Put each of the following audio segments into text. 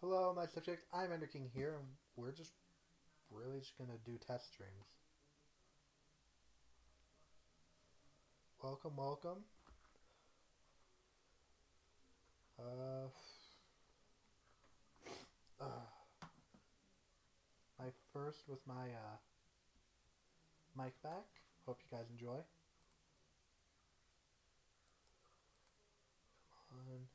Hello, my subject. I'm Ender King here, and we're just really just gonna do test streams. Welcome, welcome. Uh, my first with my mic back. Hope you guys enjoy. Come on.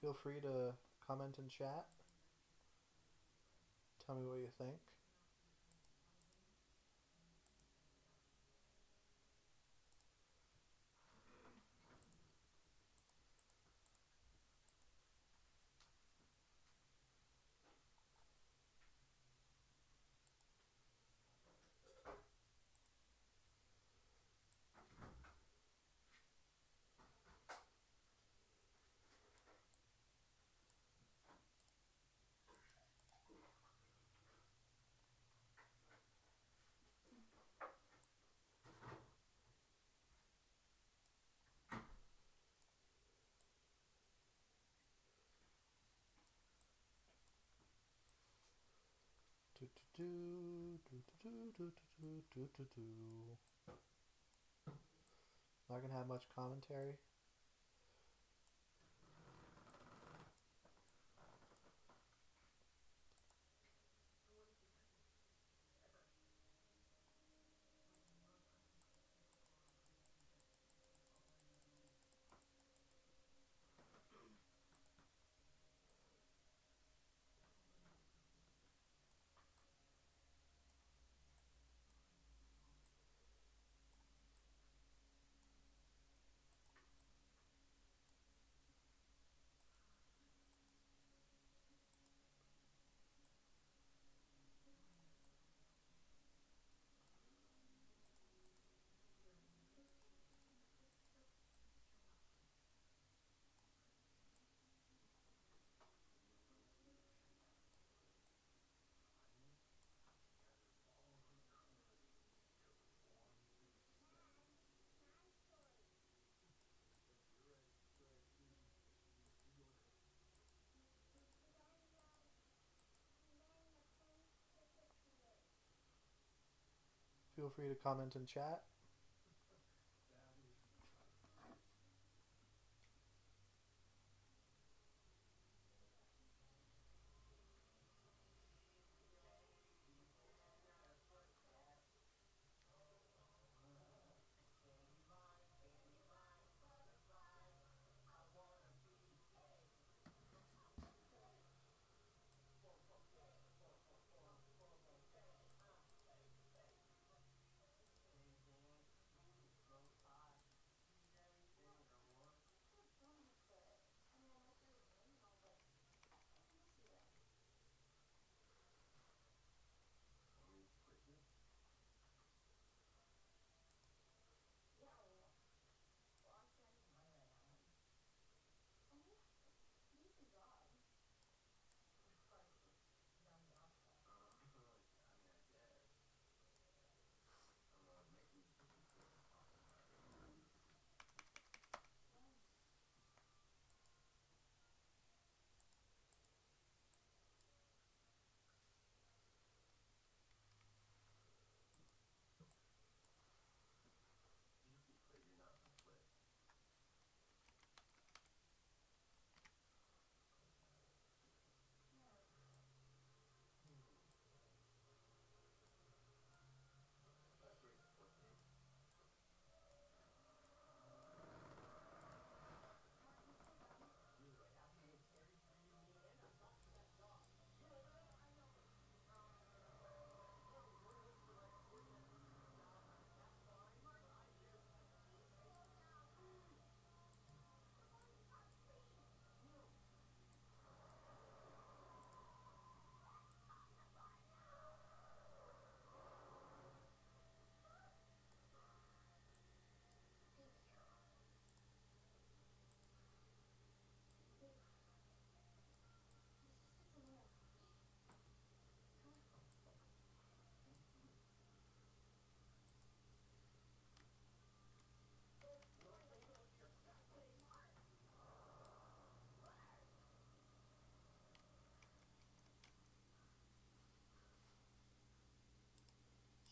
Feel free to comment in chat. Tell me what you think. Do do do do do do do do do. Not gonna have much commentary. Feel free to comment in chat.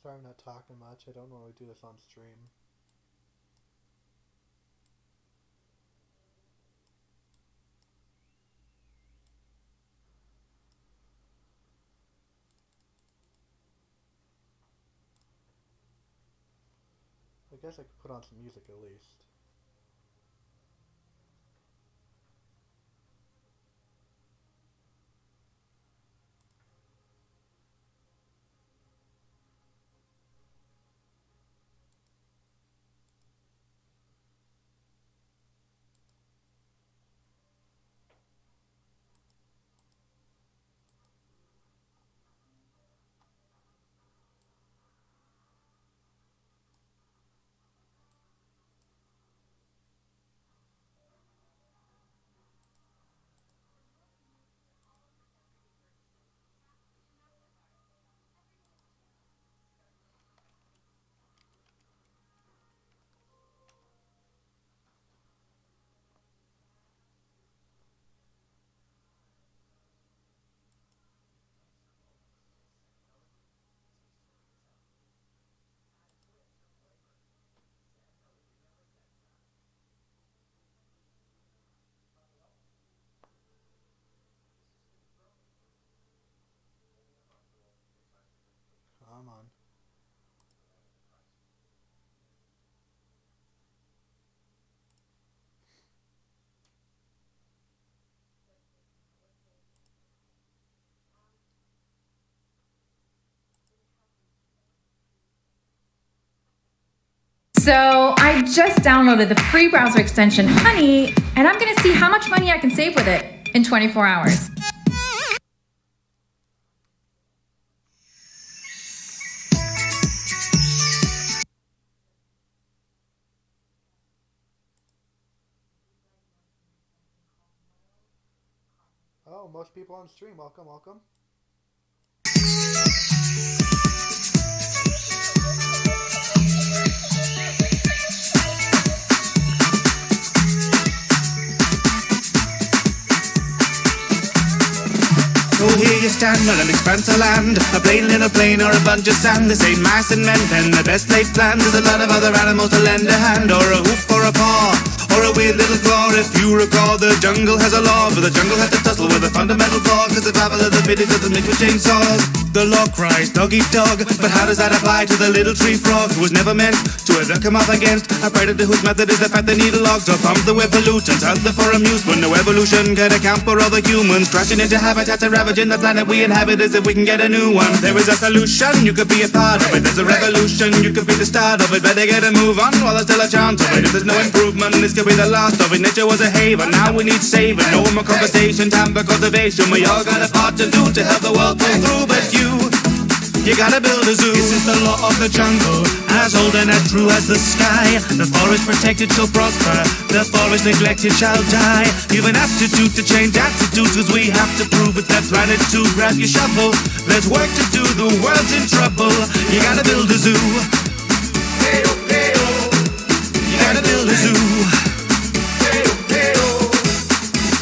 sorry I'm not talking much. I don't normally do this on stream. I guess I could put on some music at least. Come on. So I just downloaded the free browser extension Honey, and I'm going to see how much money I can save with it in 24 hours. Oh, most people on stream. Welcome, welcome. So here you stand on an expanse of land, a plain little plain or a bunch of sand. This ain't mice and men, pen the best laid plan. There's a lot of other animals to lend a hand, or a hoof or a paw, or a weird little claw. If you recall, the jungle has a law, but the jungle has to tussle with a fundamental flaw, cause the babble of the biddies doesn't mix with chainsaws. The law cries dog eat dog, but how does that apply to the little tree frog, who was never meant to ever come up against a predator whose method is the fact they need a log to pump the web pollutants out there for amusement? No evolution can account for other humans crashing into habitats and ravaging the planet we inhabit as if we can get a new one. There is a solution, you could be a part of it. There's a revolution, you could be the start of it. Better get a move on while there's still a chance of it. If there's no improvement, this could be the last of it. Nature was a haven, now we need saving. No more conversation, time for cultivation. We all got a part to do to help the world pull through. But you gotta build a zoo. This is the law of the jungle, as old and as true as the sky. The forest protected shall prosper, the forest neglected shall die. You've an aptitude to change attitudes, cause we have to prove it. That planet to grab your shovel, there's work to do, the world's in trouble. You gotta build a zoo. Hey-oh, hey-oh. You gotta build a zoo. Hey-oh, hey-oh.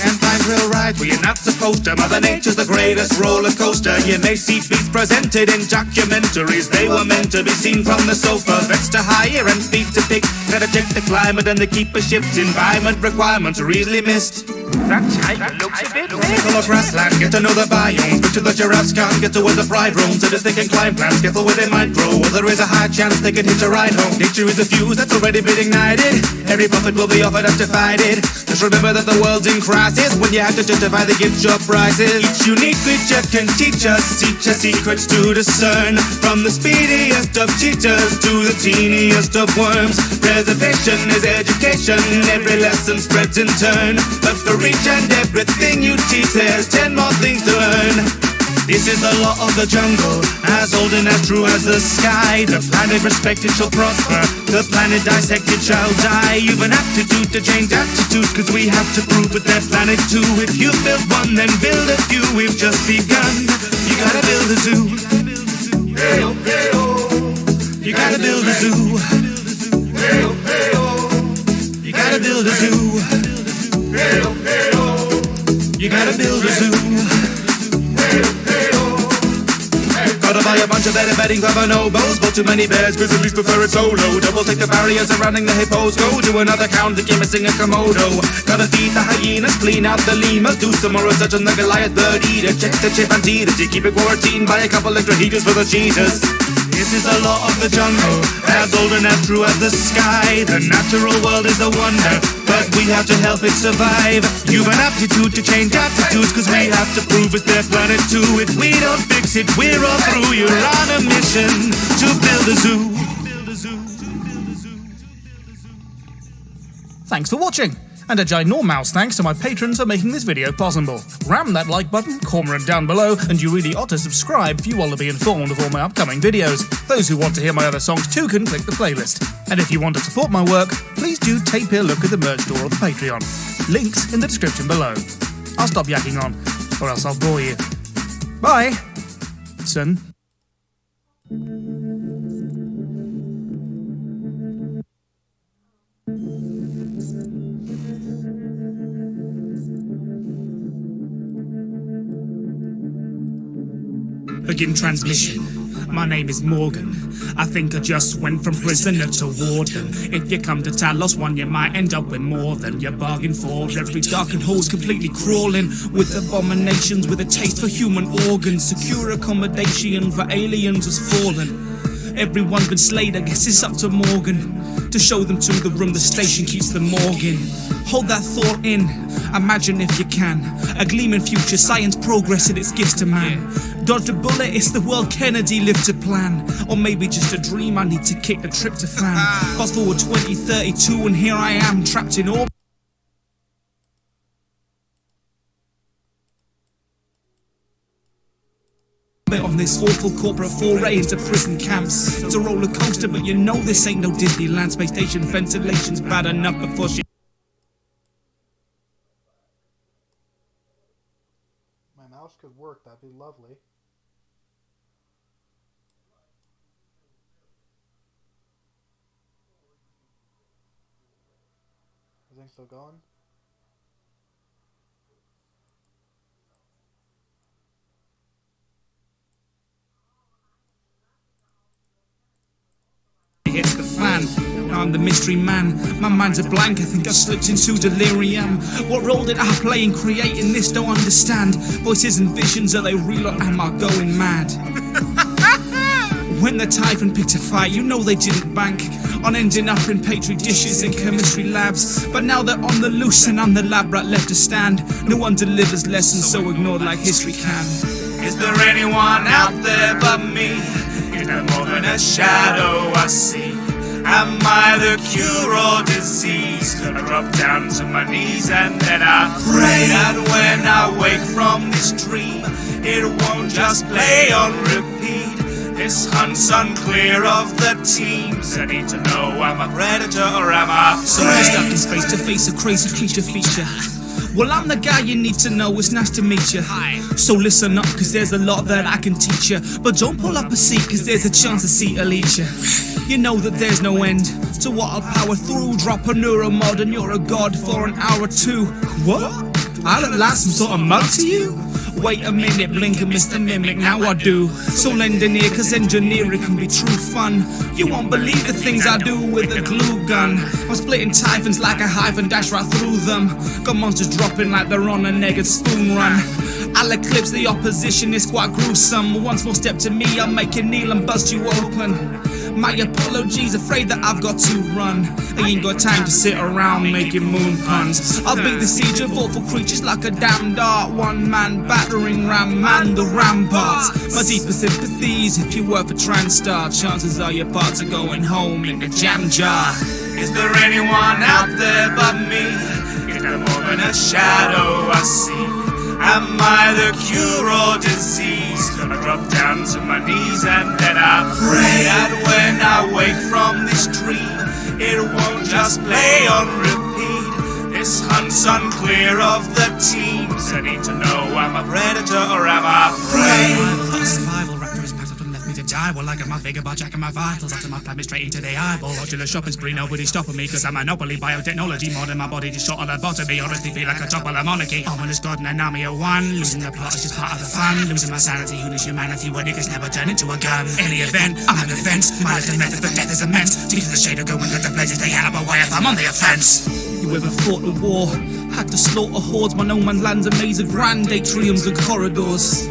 Can't find real right where you're not supposed to. Mother Nature's the greatest roller coaster. You may see beasts presented in documentaries. They were meant to be seen from the sofa. Vets to hire and feet to pick. Gotta check the climate and the keep a shift. Environment requirements are easily missed. That type looks a bit color grassland, get to know the biomes. Picture the giraffes can't get to where the pride roams. So they can climb plants, careful where they might grow. Well, there is a high chance they can hitch a ride home. Nature is a fuse that's already been ignited. Every profit will be offered up to fight it. Just remember that the world's in crisis when you have to justify the gift shop prices. Each unique creature can teach us secrets to discern. From the speediest of cheetahs to the teeniest of worms. Preservation is education, every lesson spreads in turn. But for each and everything you teach, there's 10 more things to learn. This is the law of the jungle, as old and as true as the sky. The planet respected shall prosper, the planet dissected shall die. You've an aptitude to change attitudes, cause we have to prove with that planet too. If you build one, then build a few. We've just begun. You gotta build a zoo. Hey-oh, hey-oh. You gotta build a zoo. Hey-oh, hey-oh. You gotta build a zoo. Hey-oh, hey-oh. You gotta build a zoo. Hey-oh, hey-oh. Gotta buy by a bunch of betting for bonobos. But too many bears, grizzlies prefer it solo. Double take the barriers surrounding the hippos. Go do another count, the game is sing a Komodo. Gotta feed the hyenas, clean out the lemurs. Do some more research on the Goliath bird eater. Check the chimpanzee, you keep it quarantined by a couple extra heaters for the cheaters. This is the law of the jungle, as old and as true as the sky. The natural world is a wonder, but we have to help it survive. Human aptitude to change attitudes, cause we have to prove it's their planet too. If we don't fix it, we're all through. You're on a mission to build a zoo. Thanks for watching, and a ginormous thanks to my patrons for making this video possible. Ram that like button, corner it down below, and you really ought to subscribe if you want to be informed of all my upcoming videos. Those who want to hear my other songs too can click the playlist. And if you want to support my work, please do take a look at the merch store of the Patreon. Links in the description below. I'll stop yakking on, or else I'll bore you. Bye, son. Begin transmission. My name is Morgan. I think I just went from prisoner to warden. If you come to Talos 1, you might end up with more than you bargained for. Every darkened hole's completely crawling with abominations with a taste for human organs. Secure accommodation for aliens has fallen. Everyone's been slayed, I guess it's up to Morgan to show them to the room the station keeps the morgue in. Hold that thought in, imagine if you can. A gleaming future, science progress and its gifts to man. Dodge a bullet, it's the world Kennedy lived to plan. Or maybe just a dream, I need to kick the tryptophan. Fast forward 2032 and here I am, trapped in orbit on this awful corporate foray into prison camps. It's a roller coaster, but you know this ain't no Disneyland. Space station ventilation's bad enough before she... My mouse could work, that'd be lovely. Everything still going? hits the fan. Now I'm the mystery man. My mind's a blank, I think I've slipped into delirium. What role did I play in creating this? Don't understand. Voices and visions, are they real or am I going mad? When the Typhon picked a fight, you know they didn't bank on ending up in petri dishes in chemistry labs. But now they're on the loose and I'm the lab rat left to stand. No one delivers lessons so ignored like history can. Is there anyone out there but me? Is there more than a shadow I see? Am I the cure or disease? Gonna drop down to my knees and then I pray that when I wake from this dream, it won't just play on repeat. This hunt's unclear of the teams. I need to know, am I predator or am I prey? So you're stuck in space to face a crazy creature feature. Well, I'm the guy you need to know, it's nice to meet you. So listen up, cause there's a lot that I can teach you. But don't pull up a seat, cause there's a chance a seat will eat you. You know that there's no end to what I'll power through. Drop a neuromod and you're a god for an hour or two. What? I look like some sort of mug to you? Wait a minute, blink and miss the mimic, now I do. So lend an ear, cause engineering can be true fun. You won't believe the things I do with a glue gun. I'm splitting typhons like a hive and dash right through them. Got monsters dropping like they're on a naked spoon run. I'll eclipse the opposition, it's quite gruesome. One small step to me, I'll make you kneel and bust you open. My apologies, afraid that I've got to run. I ain't got time to sit around making moon puns. I'll beat the siege of awful creatures like a damned dart. One man battering ram man the ramparts. My deepest sympathies if you were for Transtar. Chances are your parts are going home in the jam jar. Is there anyone out there but me? Is there more than a shadow I see? Am I the cure or disease? Gonna drop down to my knees and then I pray that when I wake from this dream, it won't just play on repeat. This hunt's unclear of the teams. I need to know, am I predator or am I prey? Survival raptor is packed up and left me to die. Well, I got my finger by jacking my vitals after my plant me straight into the eyeball. Watching the shopping spree, nobody's stopping me, cause I'm monopoly biotechnology. Modern my body just shot on the bottom. Me honestly feel like a top of the monarchy. Ominous god and an army of one. Losing the plot is just part of the fun. Losing my sanity, who needs humanity when niggas never turn into a gun. Any event, I'm an offense. My little method for death is immense. Teeth of the shade of going to the places they hand up away if I'm on the offense. You ever fought a war? Had to slaughter hordes. My no man lands a maze of grand atriums and corridors.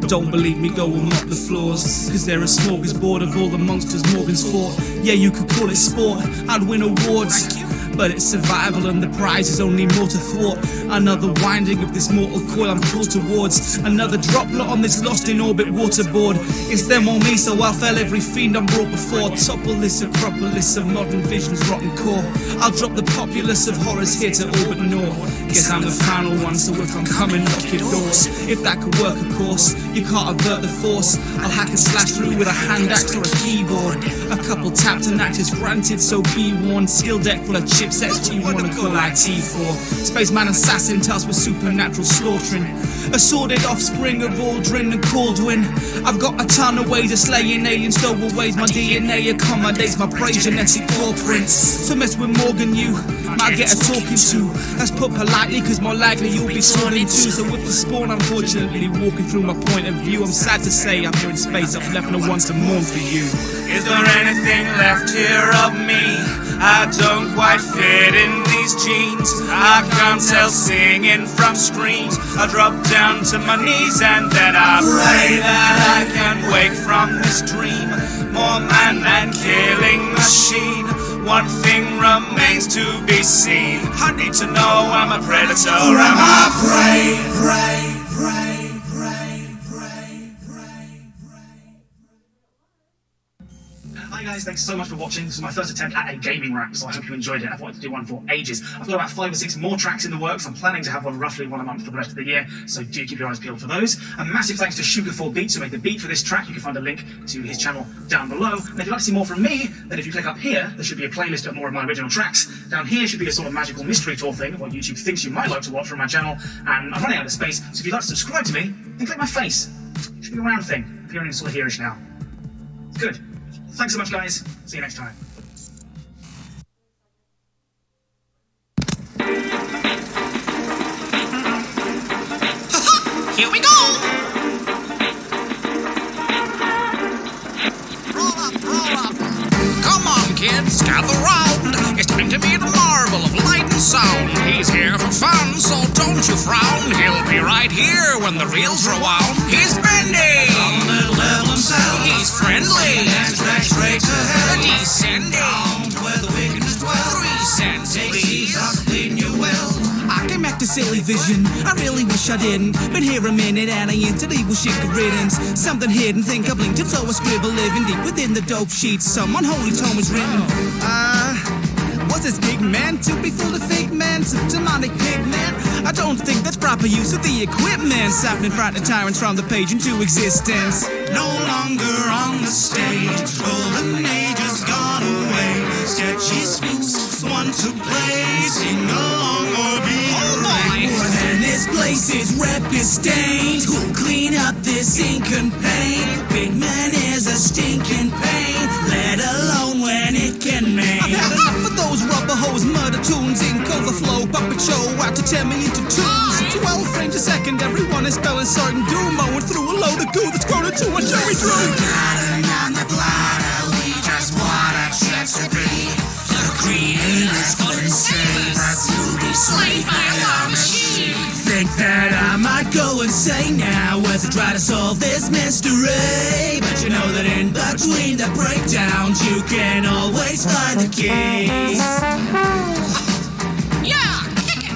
Don't believe me, go and mop the floors, cause they're a smorgasbord of all the monsters Morgan's fought. Yeah, you could call it sport, I'd win awards, but it's survival and the prize is only more to thwart. Another winding of this mortal coil I'm called towards. Another droplet on this lost in orbit waterboard. It's them or me, so I'll fell every fiend I'm brought before. Topple this a propolis of modern vision's rotten core. I'll drop the populace of horrors here to orbit north. Guess I'm the final one, so if I'm coming, knock your doors. If that could work, of course, you can't avert the force. I'll hack and slash through with a hand axe or a keyboard. A couple tapped and actors granted, so be warned. Skill deck full of chipsets, what you wanna call IT for. Spaceman assassin tasked with supernatural slaughtering. A sordid offspring of Aldrin and Caldwin. I've got a ton of ways of slaying alien stowaways. My DNA accommodates my prey genetic footprints. So mess with Morgan, you might get a talking to. That's put politely, cause more likely you'll be sworn into. So with the spawn, unfortunately, walking through my point of view, I'm sad to say up here in space I've left no one to mourn for you. Is there anything left here of me? I don't quite fit in these jeans. I can't tell singing from screams. I drop down to my knees and then I pray that I can wake from this dream. More man than killing machine. One thing remains to be seen. I need to know I'm a predator or am I prey? Hi guys, thanks so much for watching. This is my first attempt at a gaming rap, so I hope you enjoyed it. I've wanted to do one for ages. I've got about 5 or 6 more tracks in the works. I'm planning to have roughly one a month for the rest of the year, so do keep your eyes peeled for those. A massive thanks to Sugar4 Beats who made the beat for this track. You can find a link to his channel down below. And if you'd like to see more from me, then if you click up here, there should be a playlist of more of my original tracks. Down here should be a sort of magical mystery tour thing of what YouTube thinks you might like to watch from my channel. And I'm running out of space, so if you'd like to subscribe to me, then click my face. It should be a round thing, appearing sort of here-ish now. Good. Thanks so much, guys. See you next time. Here we go! Roll up. Come on, kids, gather round. It's time to meet a marvel of light and sound. He's here for fun, so don't you frown. He'll be right here when the reels rewound. He's bendy. On the level himself. He's friendly. And straight to hell. Descending. Down to where the wickedness dwell. 3 cents, please. I'll clean you well. I came back to silly vision. I really wish I didn't. Been here a minute and I instantly was shit riddance. Something hidden, think I blinked and so I scribble living deep within the dope sheets. Some unholy tome is written. Was this big man to be full of fake man? Some demonic pigment? I don't think that's proper use of the equipment. Softening frightening tyrants from the page into existence. No longer on the stage. Golden age has gone away. Sketchy spooks, one to play. Sing along or be More than this place is rep is stained. Who'll clean up this ink and paint? Big man is a stinking pain, let alone when it can make. I've had enough of those rubber hose murder tunes. Ink overflow, puppet show out to 10 million to 2s. 12 frames a second, everyone is spelling certain doom. Mowing through a load of goo that's grown into a cherry tree. Garden on the bladder, we just want our chance to be. The creators couldn't save us, you'll be slayed by our machine. Think that I might go insane now as I try to solve this mystery. But you know that in between the breakdowns you can always find the keys. Yeah, kick it.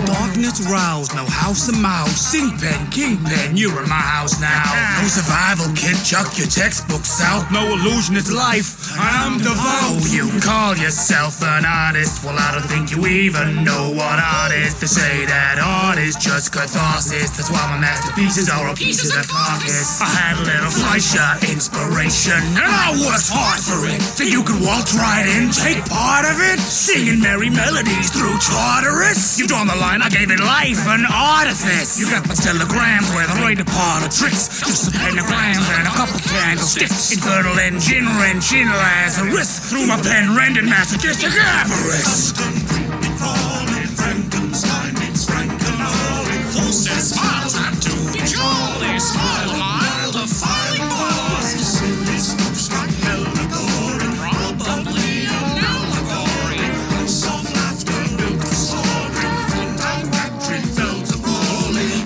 Darkness growls, no house a mouse. Sink pen, kingpin, you're in my house now. No survival kit, chuck your textbooks out. No illusion, it's life. I'm devout. Oh, you call yourself an artist? Well, I don't think you even know what art is. They say that art is just catharsis. That's why my masterpieces are all pieces of carcass. I had a little Fleischer inspiration, and I worked hard for it. So you could waltz right in, take part of it, singing merry melodies through Tartarus. You drawn the line, I gave it life, an artifice. You got my telegrams with a right apart of tricks, just some pentagrams and a couple candlesticks. Infernal engine, wrenching Lazarus through my pen, rendered masochistic avarice. Frankenstein meets Frankenolly. Who says smiles have to be jolly? Smile mild, a fighting boss. Silly spooks like allegory, probably an allegory. And soft laughter built the story. Time factory bells are rolling.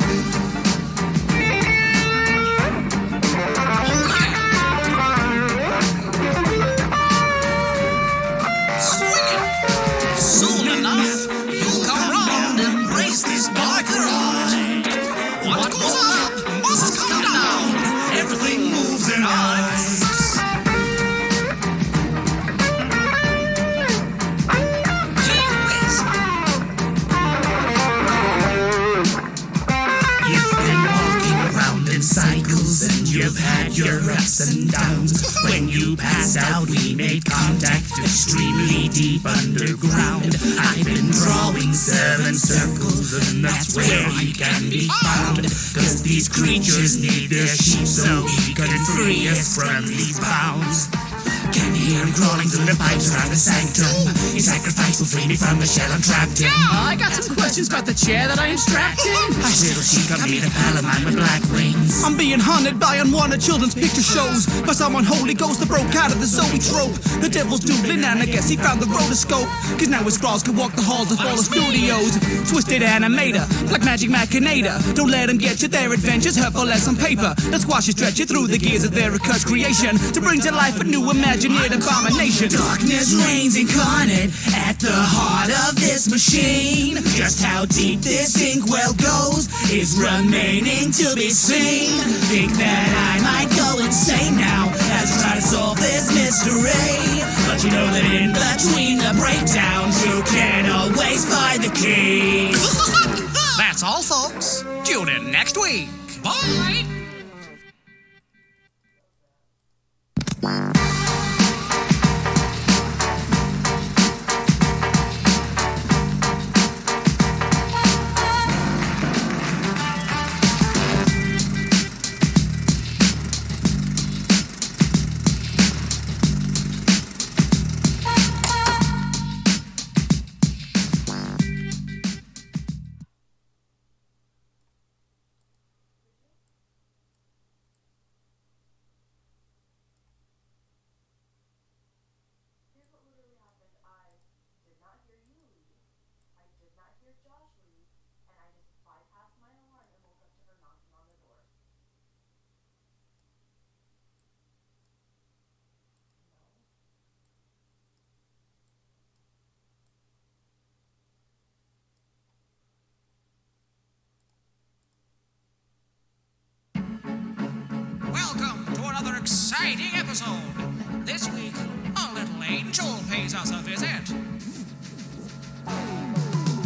Soon enough, you'll come round, embrace this darker eye. What goes up must come down. Everything moves in eyes. You've been walking around in cycles and you've had your ups and downs. When you passed out, we made contact extremely deep underground. I've been drawing 7 circles, and that's where he can be found. Cause these creatures need their sheep so he can free us from these bounds. Can hear him crawling through the pipes around the sanctum. His sacrifice will free me from the shell I'm trapped in. I got some questions about the chair that I am strapped in. Hush, little sheep, come meet a pal of mine with black wings. I'm being haunted by unwanted children's picture shows, by someone Holy Ghost that broke out of the Zoe trope. The devil's doodling and I guess he found the rotoscope, cause now his scrawls can walk the halls of all the studios. Twisted animator, like magic machinator. Don't let him get you, their adventures hurtful as on paper. That squash you, stretch you through the gears of their accursed creation, to bring to life a new imagineered abomination. Darkness reigns incarnate at the heart of this machine. Just how deep this inkwell goes is remaining to be seen. Think that I might go insane now as I try to solve this mystery. But you know that in between the breakdowns you can always find the key. That's all, folks. Tune in next week. Bye. Welcome to another exciting episode. This week, a little angel pays us a visit.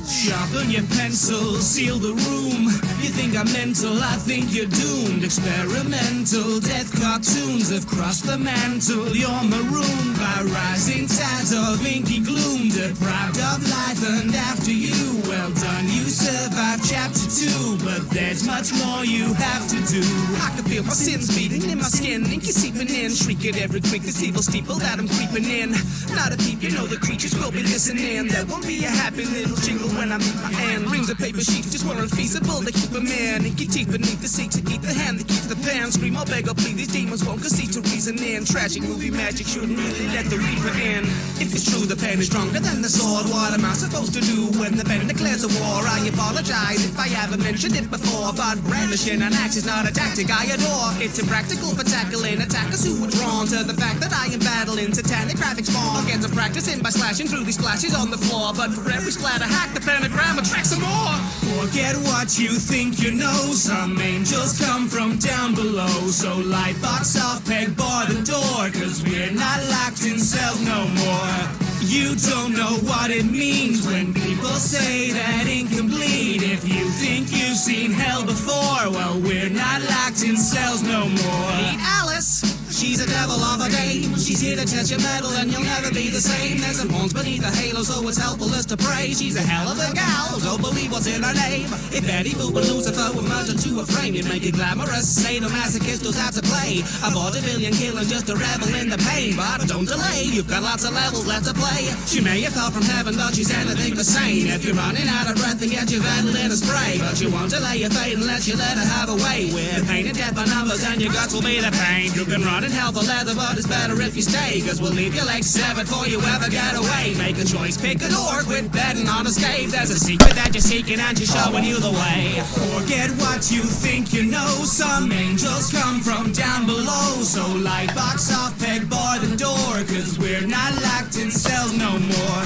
Sharpen your pencil, seal the room. You think I'm mental, I think you're doomed. Experimental death cartoons have crossed the mantle. You're marooned by rising tides of inky gloom. Deprived of life and after you, well done, you survived chapter 2. But there's much more you have to do. I can feel my sins beating in my skin, inky seeping in. Shriek at every creak, this evil steeple that I'm creeping in. Not a peep, you know the creatures will be listening. There won't be a happy little jingle when I meet my end. Reams of paper sheets just weren't feasible to keep them in. Inky teeth beneath the seat to eat the hand that keeps the pen. Scream or beg or plead, these demons won't concede to reason in. Tragic movie magic shouldn't really let the reaper in. If it's true the pen is stronger than the sword, what am I supposed to do when the pen declares a war? I apologize if I ever mentioned it before. But brandishing an axe is not a tactic I adore. It's impractical for tackling attackers who are drawn to the fact that I am battling satanic graphic spawn. I'll get some practicing by slashing through these splashes on the floor. But for every splatter hack, the pentagram attracts some more. Forget what you think you know. Some angels come from down below. So light box off, peg bar the door. Cause we're not locked in cells no more. You don't know what it means when people say that ink can bleed. If you think you've seen hell before, well, we're not locked in cells no more. Meet Alice. She's a devil of a dame. She's here to test your metal and you'll never be the same. There's some horns beneath the halo, so it's helpless to pray. She's a hell of a gal, don't believe what's in her name. If Betty Boop and Lucifer were merged into a frame, you'd make it glamorous. Sadomasochist who's out to play. A vaudevillian killing just to revel in the pain. But don't delay, you've got lots of levels left to play. She may have fell from heaven, but she's anything but sane. If you're running out of breath, then get your vandal in a spray. But you won't delay your fate unless you let her have a way. With pain and death by numbers and your guts will be the pain. You can run in hell for leather, but it's better if you stay. Cause we'll leave your legs severed before you ever get away. Make a choice, pick an or, quit betting on a scathe. There's a secret that you're seeking and she's showing you the way. Forget what you think you know. Some angels come from down below. So light box off, peg bar the door. Cause we're not locked in cells no more.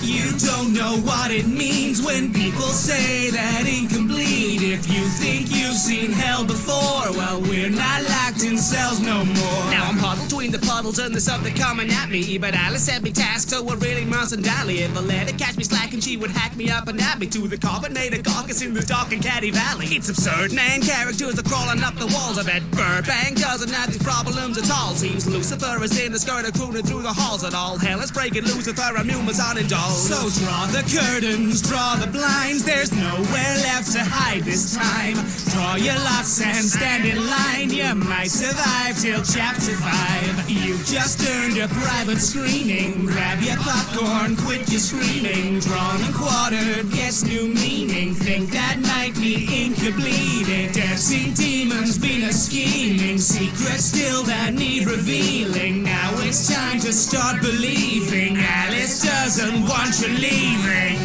You don't know what it means when people say that ink can bleed. If you think you've seen hell before, well, we're not locked in cells no more. Now I'm huddled between the puddles and there's something coming at me. But Alice set me task, so I really mustn't dally. If I let her catch me slacking, she would hack me up and add me to the carbonated carcass in the dark and catty valley. It's absurd, man, characters are crawling up the walls. I bet Burbank doesn't have these problems at all. Seems Lucifer is in the skirt of crooning through the halls at all. Hell is breaking loose if her immune was unindulged. So draw the curtains, draw the blinds. There's nowhere left to hide this time. Draw your lots and stand in line. You might survive till chapter 5. You've just earned a private screening. Grab your popcorn, quit your screaming. Drawn and quartered, guess new meaning. Think that might be ink or bleeding. Dancing demons, Venus scheming. Secrets still that need revealing. Now it's time to start believing. Alice doesn't want you leaving.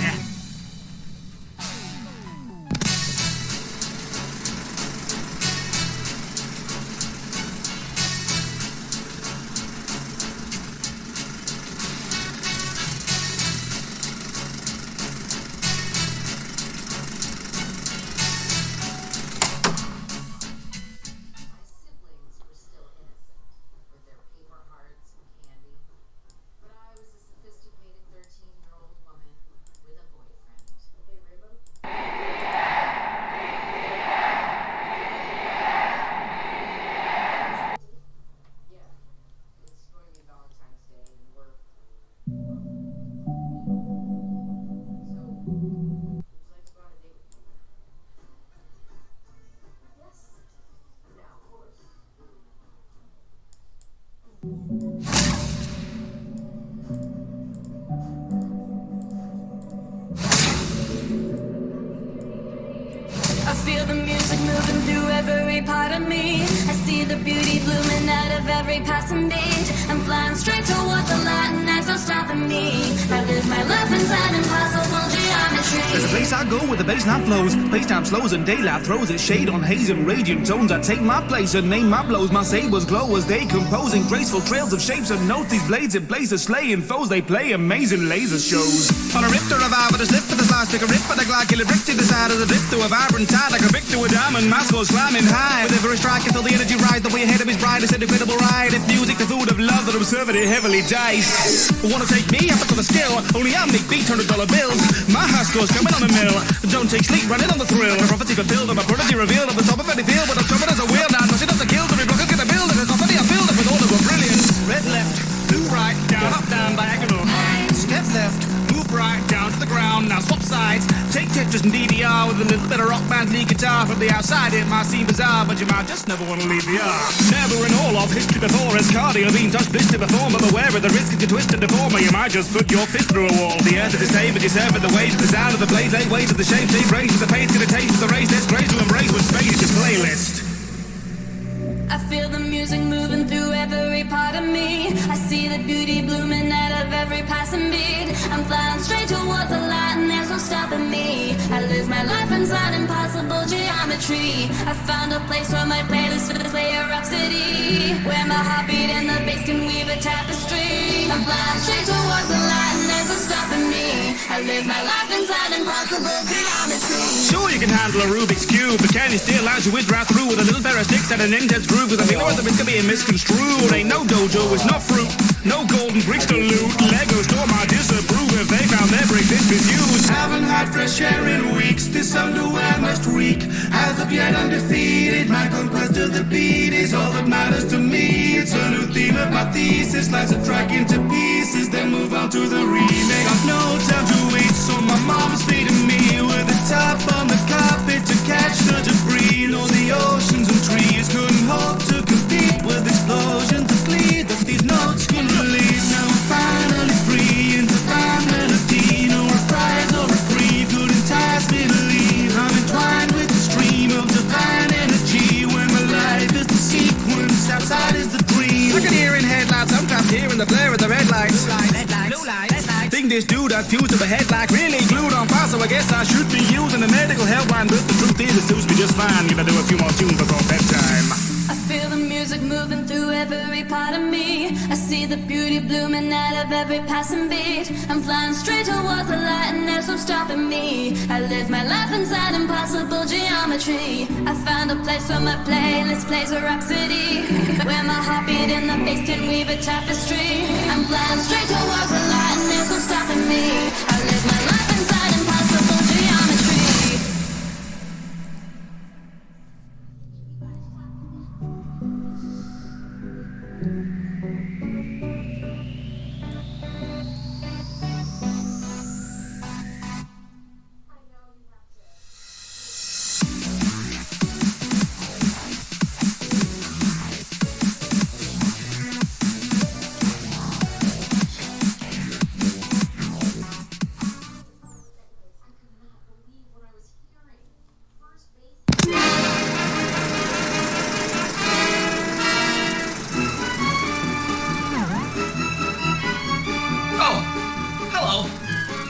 I feel the music moving through every part of me. I see the beauty blooming out of every passing beat. I'm flying straight towards the light and there's no stopping me. I live my life inside impossible geometry. There's a place I go where the bass now flows. Space-time slows and daylight throws its shade on haze and raging tones. I take my place and name my blows. My sabers glow as they compose in graceful trails of shapes and notes. These blades in place of slaying foes. They play amazing laser shows. On a rip to revive with a slip for the slice. Pick a rip for the glide. Kill a brick to the side as a dip through a vibrant tide. Like a brick to a diamond. My score's climbing high. With every strike I feel the energy rise. The way ahead of his bride is an incredible ride. It's music, the food of love that I'm serving it heavily diced. Wanna take me up to the skill? Only I make beats, $100 bills. My high score's coming on the mill. Don't take sleep, running on the thrill. A prophecy fulfilled and my prodigy revealed. On the top of any field, but I'm covered as a wheel. Now nothing else to kill. Every block is gonna build. And it's company I filled up with all of a brilliance. Red left, blue right, down, up, down, diagonal. Step left, move right, down to the ground. Now swap sides. Take Tetris and DDR with a little bit of rock band lead guitar. From the outside it might seem bizarre, but you might just never want to leave the art. Never in all of history before has cardio been touched blister before. But beware of the risk that you twist and deform, or you might just put your fist through a wall. The earth is saved, but you serve with the waves, the sound of the blades, eight ways of the shapes they raise, with the pace, the taste of the race. There's grace to embrace with space is playlist. I feel the music moving through every part of me. I see the beauty blooming out of every passing beat. I'm flying straight towards the light and there's no stopping me. I live my life in inside impossible geometry. I found a place where my playlist will play a rhapsody, where my heartbeat and the bass can weave a tapestry. I'm flying straight towards the light and there's no stopping me. I live my life inside impossible geometry. Sure, you can handle a Rubik's Cube, but can you still as you withdraw through with a little pair of sticks and an intense groove? Cause I feel like the risk of being misconstrued. Ain't no dojo, it's not fruit. No golden bricks to loot. Lego store might disapprove if they found their bricks misused. Haven't had fresh air in weeks. This underwear must reek. As of yet undefeated, my conquest of the beat is all that matters to me. It's a new theme of my thesis. Slice a track into pieces, then move on to the remake. I've no time to wait, so my mom's feeding me with a top on the carpet to catch the debris. No, the oceans and trees couldn't hope to compete with explosions of glee that these notes can release. Now I'm finally free into fine melody. No reprise or reprieve could entice me to leave. I'm entwined with the stream of divine energy. When my life is the sequence, outside is the dream. I can hear in headlights, sometimes hearing the flare of the red lights. Blue lights. Think this dude I fused to a headlight, really glued on fire, so I guess I should be using a medical helpline. But the truth is, it suits me just fine. Gonna do a few more tunes before bedtime. I feel the music moving through every part of me. I see the beauty blooming out of every passing beat. I'm flying straight towards the light and there's no stopping me. I live my life inside impossible geometry. I found a place where my playlist plays a rhapsody, where my heartbeat and the bass can weave a tapestry. I'm flying straight towards the light and there's no stopping me. I live my life inside impossible geometry.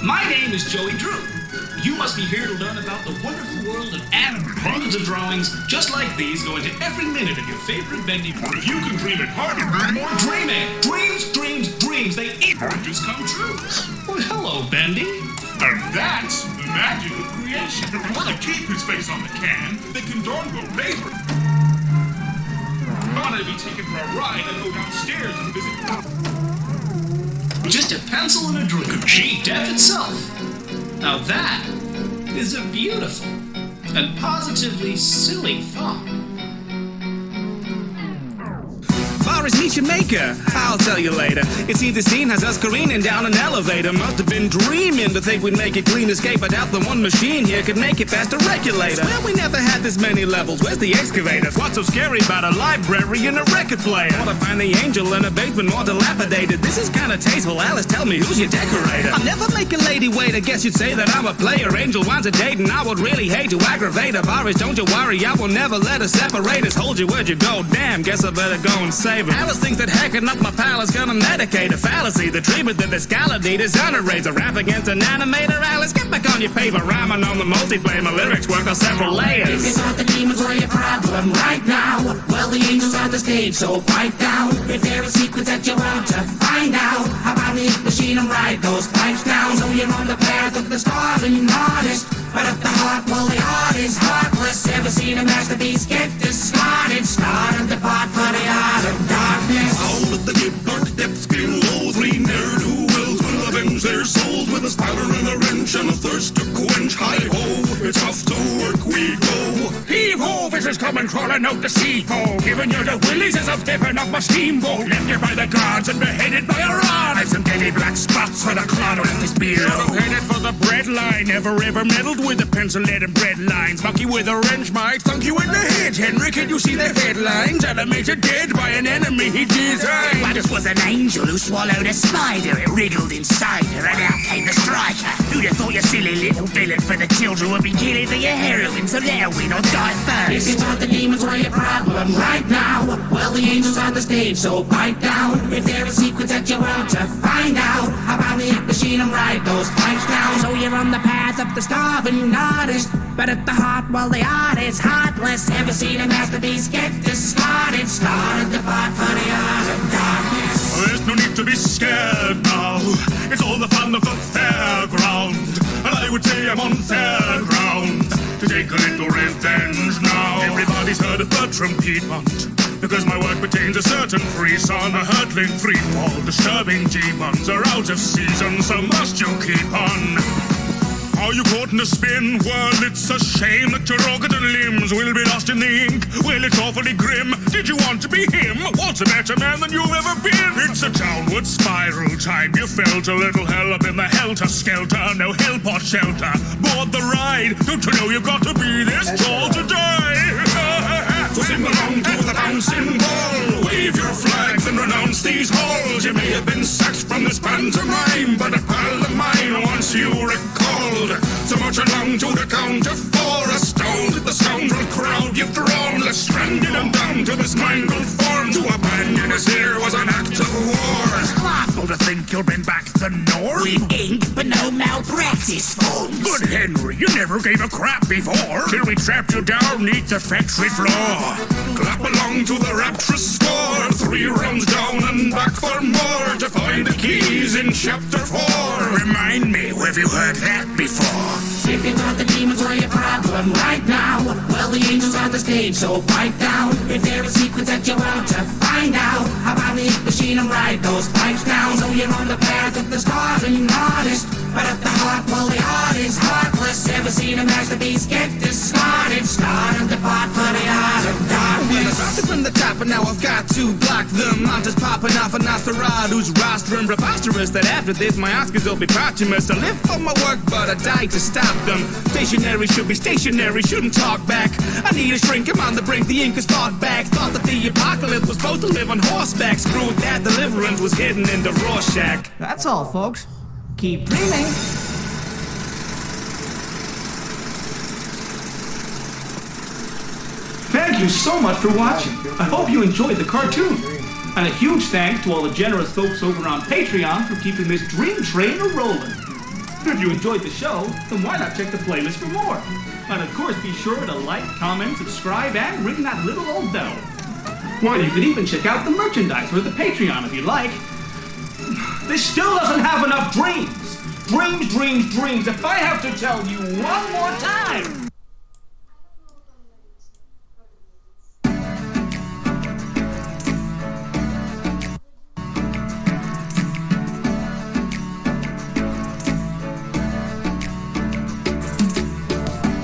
My name is Joey Drew. You must be here to learn about the wonderful world of anime. Hundreds of drawings just like these go into every minute of your favorite bendy part. If you can dream it harder, more dreaming. Dreams, dreams, dreams. They just come true. Well, hello, Bendy. And that's the magic of creation. If you want to keep his face on the can, then condone your paper. I want to be taken for a ride and go downstairs and visit. Just a pencil and a dream. Cheap death itself. Now that is a beautiful and positively silly thought. Far as niche maker, I'll tell you later. It seems the scene has us careening down an elevator. Must have been dreaming to think we'd make a clean escape. I doubt the one machine here could make it past a regulator. Well, we never had this many levels. Where's the excavator? What's so scary about a library and a record player? Want to find the angel in a basement more dilapidated. This is kind of tasteful. Alice, tell me, who's your decorator? I'll never make a lady wait. I guess you'd say that I'm a player. Angel wants a date and I would really hate to aggravate her. Boris, don't you worry, I will never let her separate us. Hold you, where'd you go? Damn, guess I better go and save her. Alice thinks that hacking up my pal is gonna medicate a fallacy. The treatment that this galidate is underrated. A rap against an animator. Alice, get back on your paper. Rhyming on the multiplay. My lyrics work on several layers. If you thought the demons were your problem right now, well, the angels on the stage, so pipe down. If there are secrets that you want to find out, how about we hit the machine and ride those pipes down? So you're on the path of the starving artist, but if the heart, well, the art is heartless. Ever seen a masterpiece get discarded? Started the pot for the art of darkness. All of the deep dark depths below, three ne'er-do-wells will avenge their souls with a spider and a wrench and a thirst to quench. Hi-ho, it's off to work we go. Heave-ho, fishes coming crawling out the sea hole, giving you the willies as I'm tipping off my steamboat. Left here by the guards and beheaded by a rod. And some deadly black spots for the clod of this beard. Should've headed for the bread line. Never ever meddled with the pencil-lead and bread lines. Monkey with a wrench might thunk you in the head. Henry, can you see the headlines? Animated dead by an enemy he designed. Well, this was an angel who swallowed a spider. It wriggled inside her and out came the striker. Who'd have thought your silly little villain for the children would be killing for your heroin, so there we don't die first. If you thought the demons were your problem right now, well, the angels on the stage, so pipe down. If there are secrets that you want to find out, how about we hit machine and ride those pipes down? So you're on the path of the starving artist, but at the heart, well, the art is heartless. Ever seen a masterpiece get discarded? Started the part for the art of darkness. There's no need to be scared now. It's all the fun of the fairground, and I would say I'm on fair ground to take a little revenge now. Everybody's heard of Bertram Piedmont, because my work pertains a certain frisson, a hurtling free fall. Disturbing demons are out of season, so must you keep on. Are you caught in a spin? Well, it's a shame that your organs and limbs will be lost in the ink. Well, it's awfully grim. Did you want to be him? What's a better man than you've ever been? It's a downward spiral time. You felt a little hell up in the helter-skelter. No help or shelter. Board the ride. Don't you know you've got to be this tall to die? So sing along to the bouncing ball. Wave your flags and renounce these halls. You may have been sacked from this pantomime, but a pal of mine once you recalled. So much along to the count of four. Astounded at the scoundrel crowd you've drawn. Left stranded and down to this mangled form. To abandon us here was an act of war. It's awful to think you'll bring back the norm. With ink, but no malpractice forms. Good Henry, you never gave a crap before, till we trapped you down neath the factory floor. Clap along to the rapturous score. 3 rounds down and back for more, to find the keys in chapter 4. Remind me, have you heard that before? If you thought the demons were your problem right now, well, the angels on the stage, so pipe down. If there are secrets that you want to find out, how about we hit machine and ride those pipes down? So you're on the path of the starving artist, but at the heart, well, the art is heartless. Ever seen a masterpiece get discarded? Started the part for the art of darkness. Well, I started from the top and now I've got to block them. I'm just popping off a Nosferatu's roster and preposterous that after this my Oscars will be posthumous. I live for my work but I die to stop them. Stationary should be stationary, shouldn't talk back. I need a shrink, I'm on the brink, the ink is fought back. Thought that the apocalypse was supposed to live on horseback. Screw that, deliverance was hidden in the Rorschach. That's all, folks. Keep dreaming. Thank you so much for watching. I hope you enjoyed the cartoon. And a huge thanks to all the generous folks over on Patreon for keeping this dream train a-rolling. If you enjoyed the show, then why not check the playlist for more? And of course, be sure to like, comment, subscribe, and ring that little old bell. Why, you could even check out the merchandise for the Patreon if you like. This still doesn't have enough dreams. Dreams, dreams, dreams. If I have to tell you one more time.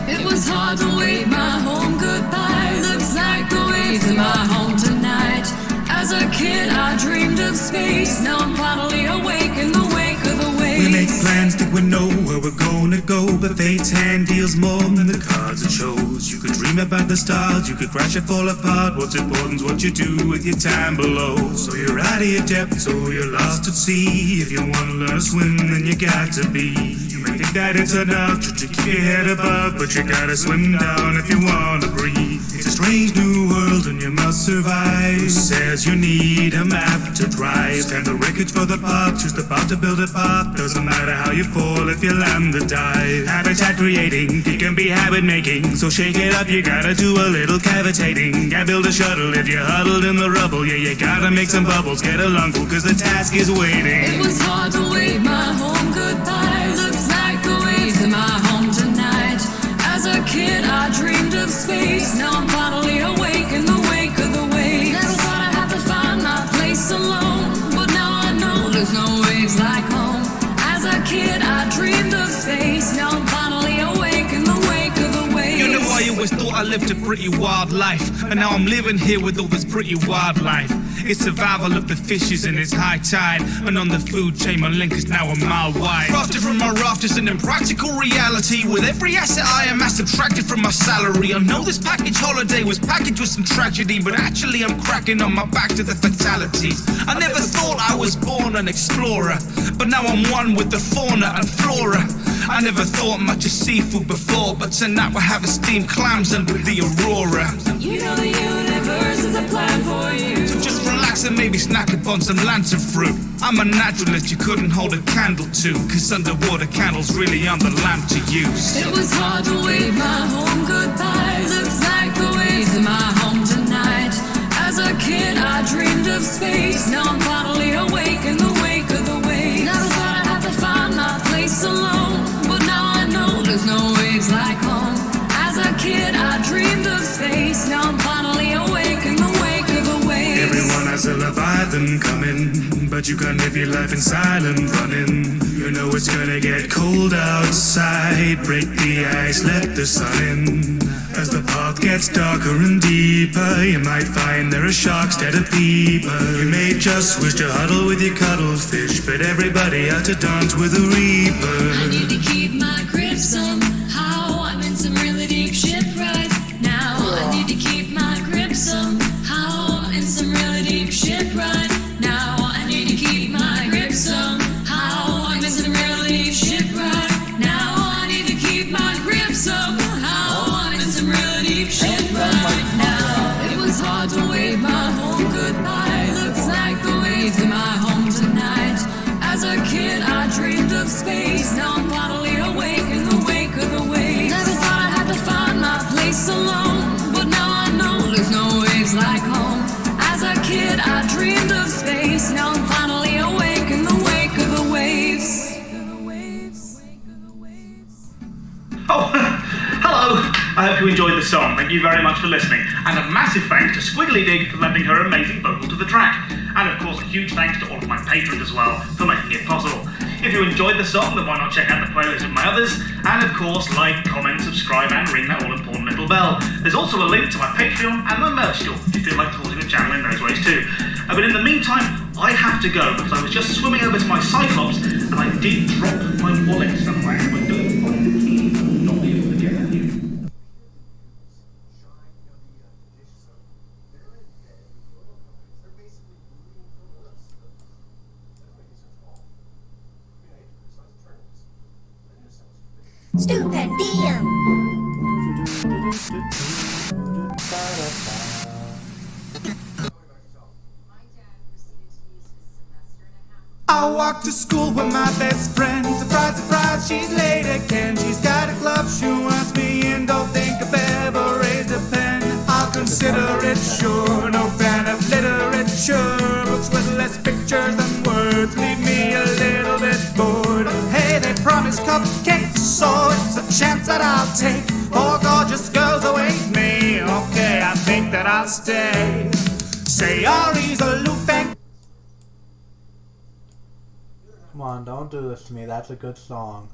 It was hard to wave my home goodbye. Looks like the way to my home tonight. As a kid, I dreamed of space. Now I'm finally awake in the wake of the waves. We make plans, think we know where we're gonna go, but fate's hand deals more than the cards it shows. You could dream about the stars, you could crash and fall apart. What's important's what you do with your time below. So you're out of your depth, so you're lost at sea. If you wanna learn to swim, then you got to be. You may think that it's enough to keep your head above, but you gotta swim down if you wanna breathe. It's a strange new world and you must survive. Who says you need a map to drive? Scan the wreckage for the parts, just about to build a pop. Doesn't matter how you fall if you land the dive. Habitat creating, it can be habit making. So shake it up, you gotta do a little cavitating. Gotta build a shuttle if you're huddled in the rubble. Yeah, you gotta make some bubbles, get a lungful, cause the task is waiting. It was hard to wave my home goodbye. Looks like the waves in my home tonight. As a kid, I dreamed of space. Now I'm finally awake in the wake of the waves. Never thought I'd have to find my place alone, but now I know there's no waves like home. As a kid, I dreamed of space. Now I'm finally awake in the wake of the waves. You know, I always thought I lived a pretty wild life, and now I'm living here with all this pretty wildlife. It's survival of the fishes in its high tide, and on the food chain my link is now a mile wide. Crafted from my raft is an impractical reality. With every asset I amass subtracted from my salary. I know this package holiday was packaged with some tragedy, but actually I'm cracking on my back to the fatalities. I never thought I was born an explorer, but now I'm one with the fauna and flora. I never thought much of seafood before, but tonight we're having steamed clams under the aurora. You know the universe is a plan for you. So just relax and maybe snack upon some lantern fruit. I'm a naturalist you couldn't hold a candle to, cause underwater candles really aren't the lamp to use. It was hard to wave my home goodbye. Looks like the waves in my home tonight. As a kid I dreamed of space. Now I'm finally awake in the wake of the waves. Never thought I'd have to find my place alone, but now I know there's no waves like home. As a kid I dreamed of space. Now I'm finally awake in the wake of the waves. Everyone has a Leviathan coming, but you can't live your life in silent running. You know it's gonna get cold outside. Break the ice, let the sun in. As the path gets darker and deeper, you might find there are sharks instead of people. You may just wish to huddle with your cuttlefish, but everybody out to dance with a reaper. I need to keep my grip somehow. I'm in some really deep shit right now. I need to keep my grip somehow. I'm in some really deep shit right now. I need to keep my grip somehow. I'm in some really deep shit right now. I need to keep my grip somehow. I'm in some really deep shit right now. It was hard to wave my home goodbye. Looks like the waves in my home tonight. As a kid I dreamed of space. Now I'm finally awake in the wake of the waves. Never thought I had to find my place alone, but now I know there's no waves like home. As a kid I dreamed of space. Now I'm finally awake in the wake of the waves. Oh, hello! I hope you enjoyed the song. Thank you very much for listening. And a massive thanks to Squiggly Dig for lending her amazing vocal to the track. And of course, a huge thanks to all of my patrons as well for making it possible. If you enjoyed the song, then why not check out the playlist of my others? And of course, like, comment, subscribe, and ring that all-important little bell. There's also a link to my Patreon and my merch store if you feel like supporting the channel in those ways too. But in the meantime, I have to go because I was just swimming over to my Cyclops and I did drop my wallet somewhere. I don't find the key. I'm not able to get it. Stupendium. I walk to school with my best friend. Surprise, surprise, she's late again. She's got a club, she wants me in. Don't think I've ever raised a pen. I'll consider it, sure. No fan of literature. Books with less pictures than words leave me a little bit bored. Hey, they promise cupcakes, so it's a chance that I'll take. Four gorgeous girls await me. Okay, I think that I'll stay. Say Ari's a looping. Come on, don't do this to me. That's a good song.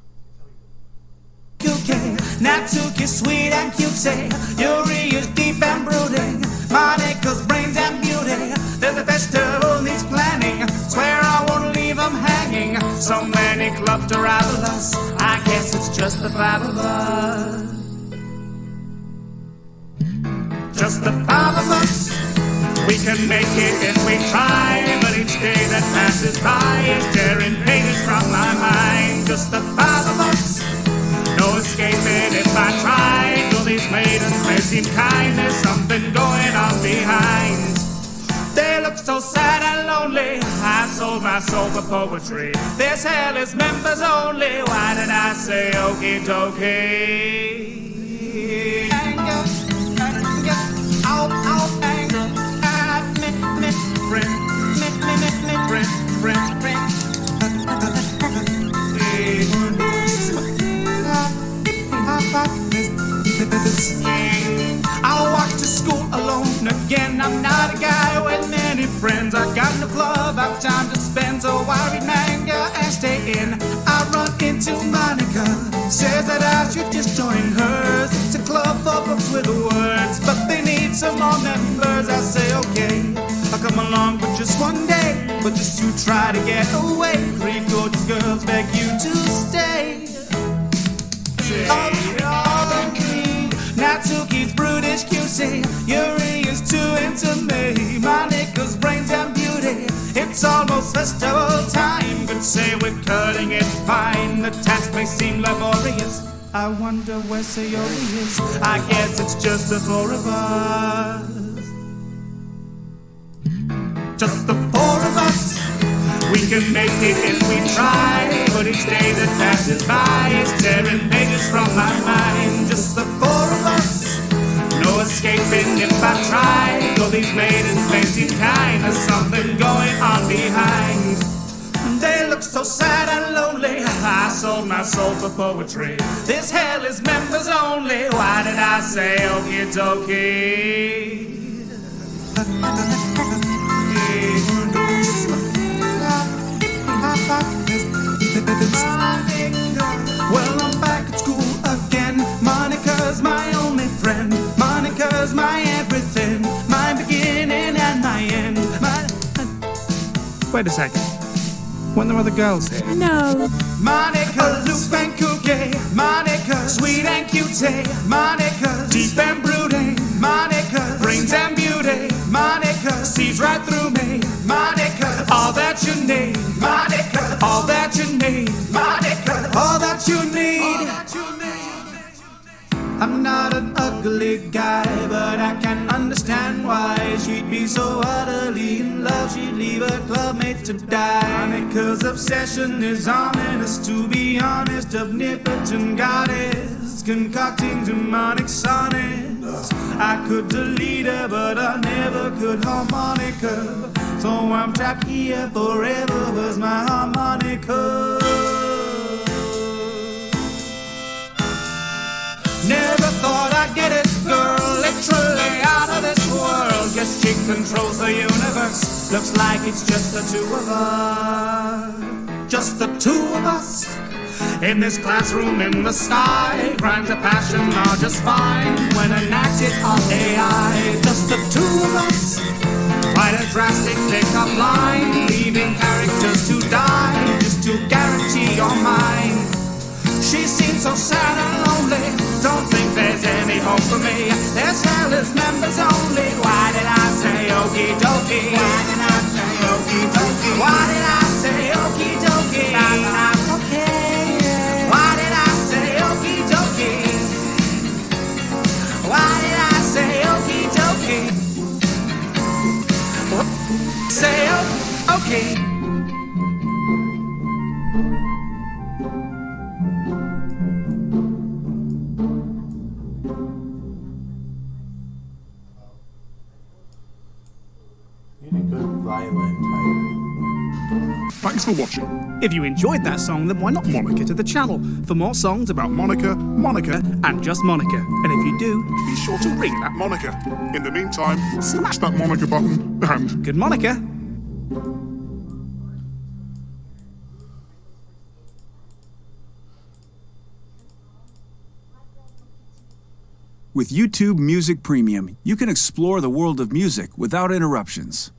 UK, Natsuki's sweet and cutesy. Yuri is deep and brooding. Monica's brains and beauty. There's a festival needs planning. Swear I won't leave them hanging. So many clubs to rival us. I guess it's just the five of us. Just the five of us. We can make it if we try, but each day that passes by is tearing pages from my mind. Just the five of us, no escaping if I try. Till these maidens may seem kind, there's something going on behind. They look so sad and lonely. I sold my soul for poetry. This hell is members only. Why did I say okie dokie? Anger, anger, out, anger. I walk to school alone again. I'm not a guy with many friends. I got no club, I've time to spend, so I read manga and stay in. I run into Monica, says that I should just join hers. It's a club for books with words, but they need some more members. I say okay, I'll come along for just one day, but just you try to get away. Three gorgeous girls beg you to stay. Natsuki's brutish QC. Yuri is too into me. Monica's brains and beauty. It's It's almost festival time. Could say we're cutting it fine. The task may seem laborious. I wonder where Sayori is. I guess it's just the four of us. Just the four of us. We can make it if we try. But each day that passes by is tearing pages from my mind. Just the four of us. No escaping if I try. Though these maidens may seem kind, there's something going on behind. They look so sad and lonely. I sold my soul for poetry. This hell is members only. Why did I say okie dokie? Well, I'm back at school again. Monica's my only friend. Monica's my everything. My beginning and my end. Wait a second. Weren't there other girls here? No. Monica, loose and cookie. Monica, sweet and cutie. Monica, deep and brooding. Monica, brains and beauty. Monica, sees right through me. Monica, all that you need. Monica, all that you need. Monica, all that you need. I'm not an ugly guy, but I can understand why she'd be so utterly in love. She'd leave her clubmates to die. Monica's obsession is ominous, to be honest. Omnipotent goddess, concocting demonic sonnets. I could delete her, but I never could harmonica. So I'm trapped here forever, was my harmonica. Never thought I'd get it, girl, literally out of this world. Guess she controls the universe. Looks like it's just the two of us. Just the two of us. In this classroom in the sky. Crimes of passion are just fine when enacted on AI. Just the two of us. Quite a drastic pick-up line. Leaving characters to die just to guarantee your mind. She seems so sad and lonely. Don't think there's any hope for me. This hell is members only. Why did I say okie dokie? Why did I say okie dokie? Why did I say okie dokie? That's okay. Why did I say okie dokie? Why did I say okie dokie? Say okay. Thanks for watching. If you enjoyed that song, then why not Monica to the channel for more songs about Monica, and just Monica. And if you do, be sure to ring that Monica. In the meantime, smash that Monica button and good Monica. With YouTube Music Premium, you can explore the world of music without interruptions.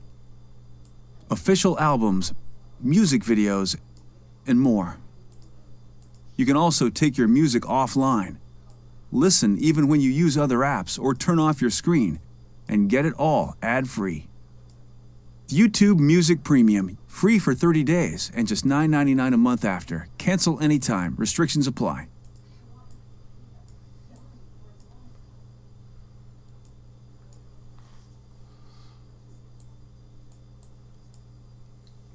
Official albums, music videos, and more. You can also take your music offline, listen even when you use other apps or turn off your screen, and get it all ad-free. YouTube Music Premium, free for 30 days and just $9.99 a month after. Cancel anytime. Restrictions apply.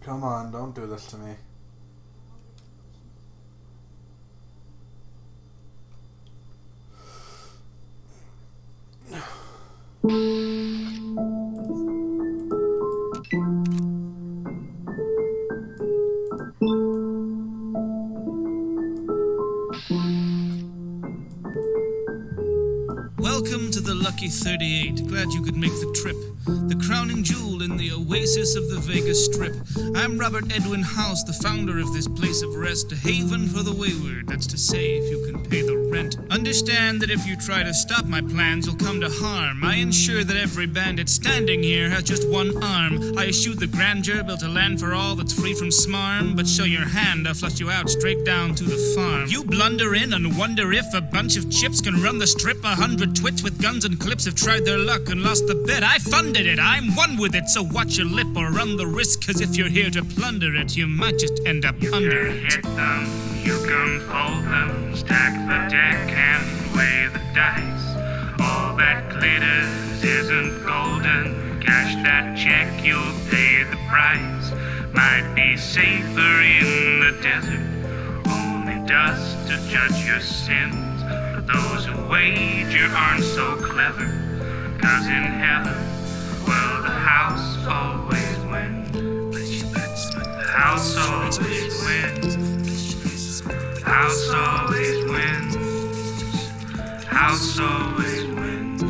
Come on, don't do this to me. Welcome to the Lucky 38. Glad you could make the trip. The crowning jewel in the oasis of the Vegas Strip. I'm Robert Edwin House, the founder of this place of rest, a haven for the wayward. That's to say, if you can pay the rent. went. Understand that if you try to stop my plans, you'll come to harm. I ensure that every bandit standing here has just one arm. I eschew the grandeur, built a land for all that's free from smarm. But show your hand, I'll flush you out straight down to the farm. You blunder in and wonder if a bunch of chips can run the strip. 100 twits with guns and clips have tried their luck and lost the bet. I funded it, I'm one with it, so watch your lip or run the risk. Cause if you're here to plunder it, you might just end up under it. Hit them, you can fold them, stack the deck and weigh the dice. All that glitters isn't golden. Cash that check, you'll pay the price. Might be safer in the desert, only dust to judge your sins. But those who wager aren't so clever, cause in heaven, well, the house always wins. The house always wins. House always wins. House always wins.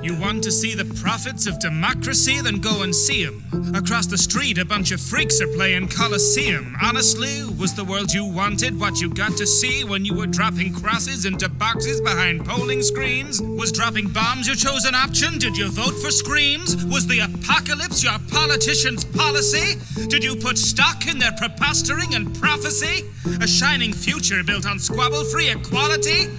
You want to see the profits of democracy? Then go and see 'em. Across the street, a bunch of freaks are playing Coliseum. Honestly, was the world you wanted what you got to see when you were dropping crosses into boxes behind polling screens? Was dropping bombs your chosen option? Did you vote for screams? Was the apocalypse your politician's policy? Did you put stock in their prepostering and prophecy? A shining future built on squabble-free equality?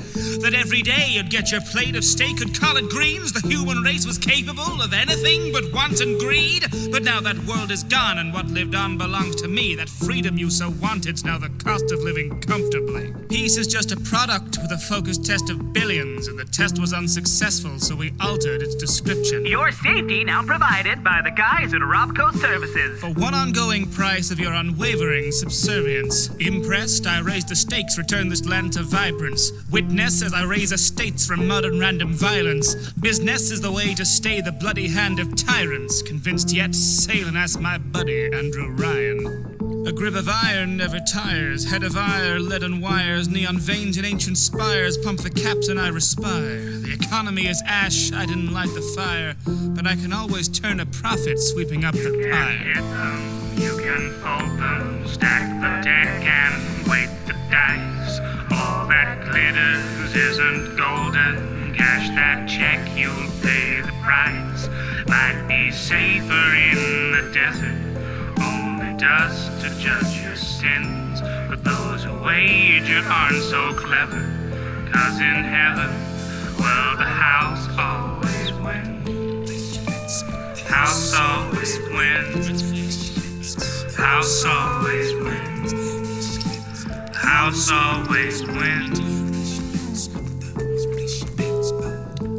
That every day you'd get your plate of steak and collard greens? The human race was capable of anything but wanton greed? But now that world is gone and what lived on belongs to me. That freedom you so wanted's now the cost of living comfortably. Peace is just a product with a focused test of billions, and the test was unsuccessful, so we altered its description. Your safety now provided by the guys at Robco Services. For one ongoing price of your unwavering subservience. Impressed, I raise the stakes, return this land to vibrance. Witness as I raise estates from mud and random violence. Business is the way to stay the bloody hand of tyrants. Convinced yet, sail and ask my buddy, Andrew Ryan. A grip of iron never tires. Head of ire, lead and wires. Neon veins and ancient spires. Pump the caps and I respire. The economy is ash, I didn't light the fire. But I can always turn a profit sweeping up the pyre. Hit them, you can fold them, stack the deck and weight the dice. All that glitters isn't golden. Cash that check, you'll pay the price. Might be safer in the desert, only dust to judge your sins. But those who wager aren't so clever, cause in heaven, well, the house always wins. House always wins. House always wins. House always wins.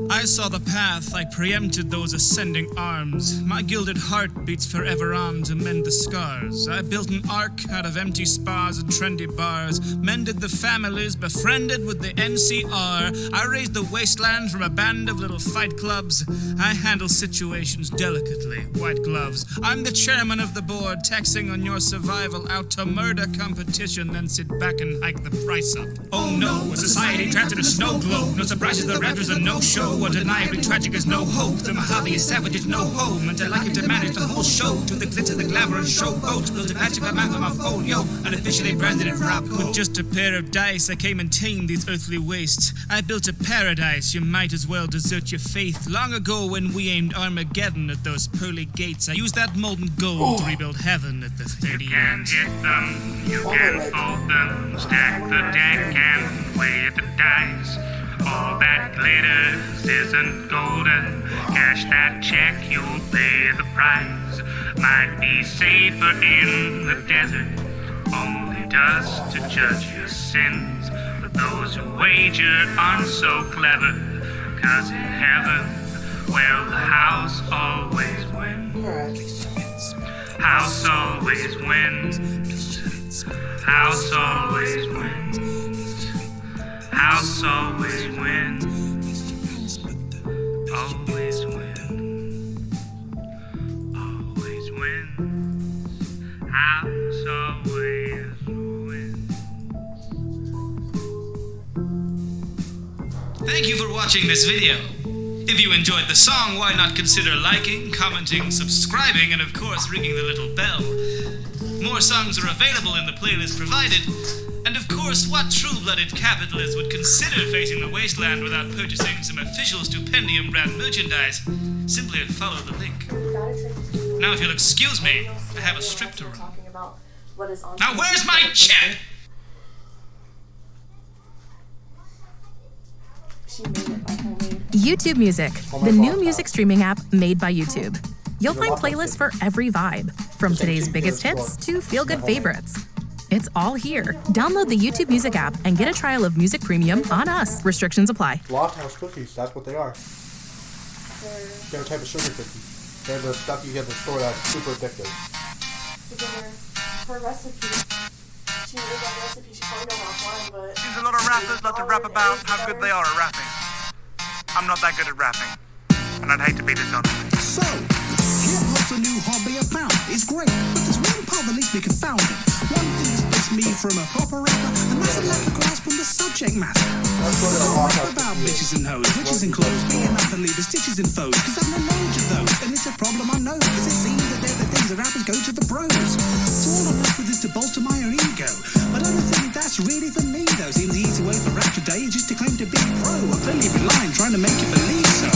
I saw the path, I preempted those ascending arms. My gilded heart beats forever on to mend the scars. I built an ark out of empty spas and trendy bars. Mended the families, befriended with the NCR. I raised the wasteland from a band of little fight clubs. I handle situations delicately, white gloves. I'm the chairman of the board, taxing on your survival out to murder competition, then sit back and hike the price up. Oh no, a society trapped in a snow globe. No surprises, the raptors are no-show. Undeniably tragic as no hope. The Mojave is savages, no home. And I like him to manage the whole show. To the glitter, the glamour, and showboat. Built a magic map of my folio. Unofficially branded it Rob. With just a pair of dice, I came and tamed these earthly wastes. I built a paradise, you might as well desert your faith. Long ago when we aimed Armageddon at those pearly gates, I used that molten gold to rebuild heaven at the 30 You can ends. hit them, you can fold them, stack the deck and weigh the dice. All that glitters isn't golden. Cash that check, you'll pay the price. Might be safer in the desert, only dust to judge your sins. But those who wager aren't so clever, cause in heaven, well, the house always wins. House always wins. House always wins. House always wins. Always wins. Always wins. House always wins. Thank you for watching this video. If you enjoyed the song, why not consider liking, commenting, subscribing, and of course ringing the little bell. More songs are available in the playlist provided, and of course course, what true-blooded capitalist would consider facing the wasteland without purchasing some official Stupendium brand merchandise? Simply follow the link. Now, if you'll excuse me, I have a strip to run. Now, where's my check? YouTube Music, the new music streaming app made by YouTube. You'll find playlists for every vibe, from today's biggest hits to feel-good favorites. It's all here. Download the YouTube Music app and get a trial of Music Premium on us. Restrictions apply. Loft House cookies, that's what they are. They're a type of sugar cookie. They're the stuff you get in the store that's super addictive. Her recipe. She made that recipe. She probably knows offline, but... Seems a lot of rappers love to rap about how good they are at rapping. I'm not that good at rapping, and I'd hate to be dishonest. So, hip-hop's a new hobby I found. It's great, but there's one part that leaves me confounded. One thing that splits me from a proper rapper, and that's a lack of grasp on the subject matter. I don't rap about bitches and hoes, witches and clothes, being up and leaving stitches and foes, cause I've no knowledge of those, and it's a problem I know, cause it seems that they're the things that rappers go to the bros. So all I'm left with is to bolster my own ego, but I don't think that's really for me though. Seems the easy way for rap today is just to claim to be a pro. I've clearly been lying, trying to make you believe so.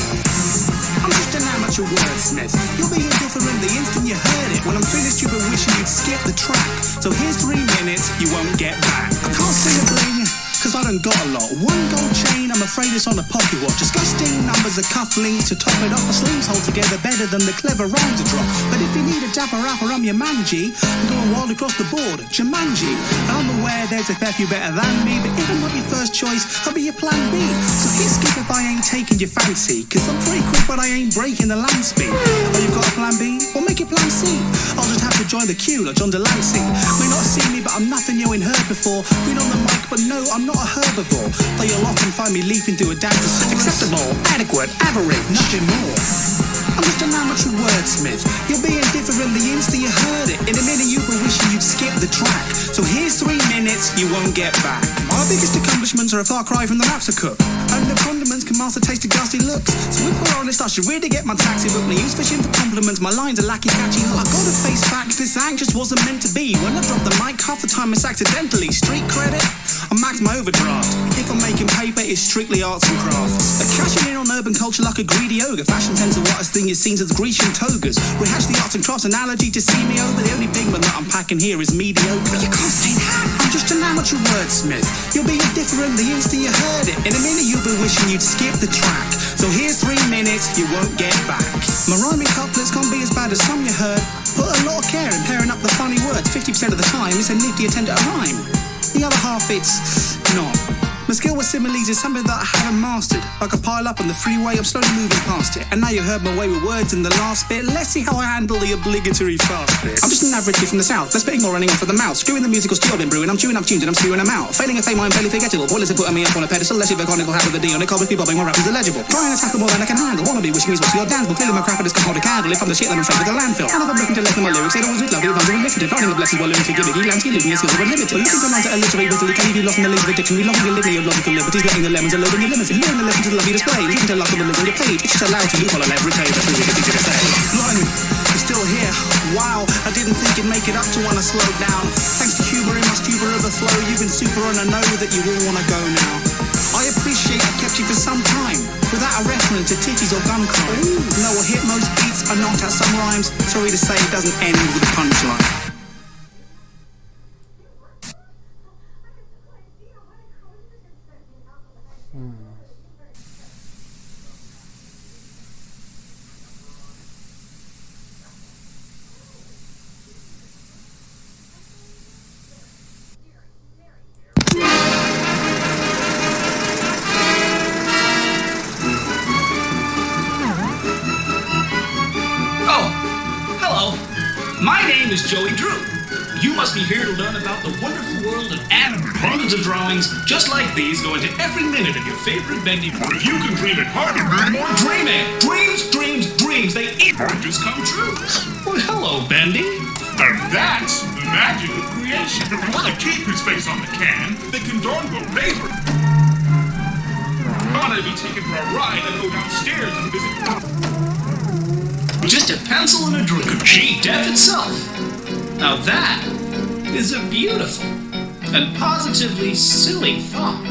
I'm just an amateur wordsmith. You'll be indifferent the instant you heard it. When I'm finished, you'll be wishing you'd skip the track. So here's 3 minutes you won't get back. I can't sing a bling, cause I don't got a lot. One gold chain, I'm afraid it's on a pocket watch. Disgusting numbers of cufflinks to top it off. My sleeves hold together better than the clever rhymes to drop. But if you need a dapper rapper, I'm your man, G. I'm going wild across the board, Jumanji. I'm aware there's a fair few better than me, but if I'm not your first choice, I'll be your plan B. So hit skip if I ain't taking your fancy, cause I'm pretty quick but I ain't breaking the land speed. Oh, you got a plan B? Well, make it plan C. I'll just have to join the queue like John Delancey. May not have seen me, but I'm nothing you ain't heard before. Been on the mic, but no, I'm not a herbivore. Though you'll often find me leaping through a dance. Acceptable, adequate, average, nothing more. I'm just an amateur wordsmith. You'll be indifferent the instant you heard it. In a minute you'll be wishing you'd skip the track. So here's 3 minutes you won't get back. My biggest accomplishments are a far cry from the raps I cook. Only the condiments can master taste of gusty looks. So if we're honest, I should really get my taxi book. No use fishing for compliments, my lines are lacking catchy hooks. I've gotta face facts, this act just wasn't meant to be. When I drop the mic, half the time it's accidentally. Street credit, I max my overdraft. If I'm making paper, it's strictly arts and crafts. But cashing in on urban culture like a greedy ogre. Fashion tends to what thing is seen as Grecian togas. Rehash the arts and crafts analogy to see me over. The only pigment that I'm packing here is mediocre. You can't say that. I'm just an amateur wordsmith. You'll be indifferent the instant you heard it. In a minute you'll be wishing you'd skip the track. So here's 3 minutes you won't get back. My rhyming couplets can't be as bad as some you heard. Put a lot of care in pairing up the funny words. 50% of the time it's a nifty attempt at a rhyme. The other half it's not. My skill with similes is something that I haven't mastered. Like a pile up on the freeway, I'm slowly moving past it. And now you heard my way with words in the last bit. Let's see how I handle the obligatory fast bit. I'm just an average kid from the south. That's spitting or running off of the mouth. Screwing the musical steel been brewing. I'm chewing up tunes and I'm spewing them out. Failing a fame, I'm fairly forgettable. Pointless and putting me up on a pedestal. Less of a conical hat with a D on it. Cobbles be bobbing, my rap is illegible. Trying to tackle more than I can handle. Wanna be wishing he's watching your dance. But clearly my crap just can't hold a candle. If I'm the shit, then I'm straight with the landfill. And if I'm looking to left in my lyrics, they always look lovely. If I'm doing limited, finding the blessings while living forgiving. You landscape living your skills are unlimited. Looking for lines that alliterate bitterly. Can you be lost in the leaves of addiction? We love your liberty of logical liberties. Letting the lemons are loading your limits. And you're in the listen to the lovely display. You can tell lots of the live on your page. It's just allowed to loophole and every page. That's really easy to say. Blimey, you're still here. Wow, I didn't think you'd make it up to when I slowed down. Thanks to humor in my stupor overflow. You've been super and I know that you all wanna go now. I appreciate I've kept you for some time without a reference to titties or gun crime. No, I hit most beats, I knocked out some rhymes. Sorry to say it doesn't end with a punchline. My name is Joey Drew. You must be here to learn about the wonderful world of anime. Hundreds of drawings just like these go into every minute of your favorite bendy part. If you can dream it harder, more dream it. Dreams, dreams, dreams. They just come true. Well, hello, Bendy. And that's the magic of creation. If you want to keep his face on the can, they can darn go pay for it. I want to be taken for a ride and go downstairs and visit. Just a pencil and a dream. G-Def itself. Now that is a beautiful. and positively silly thought.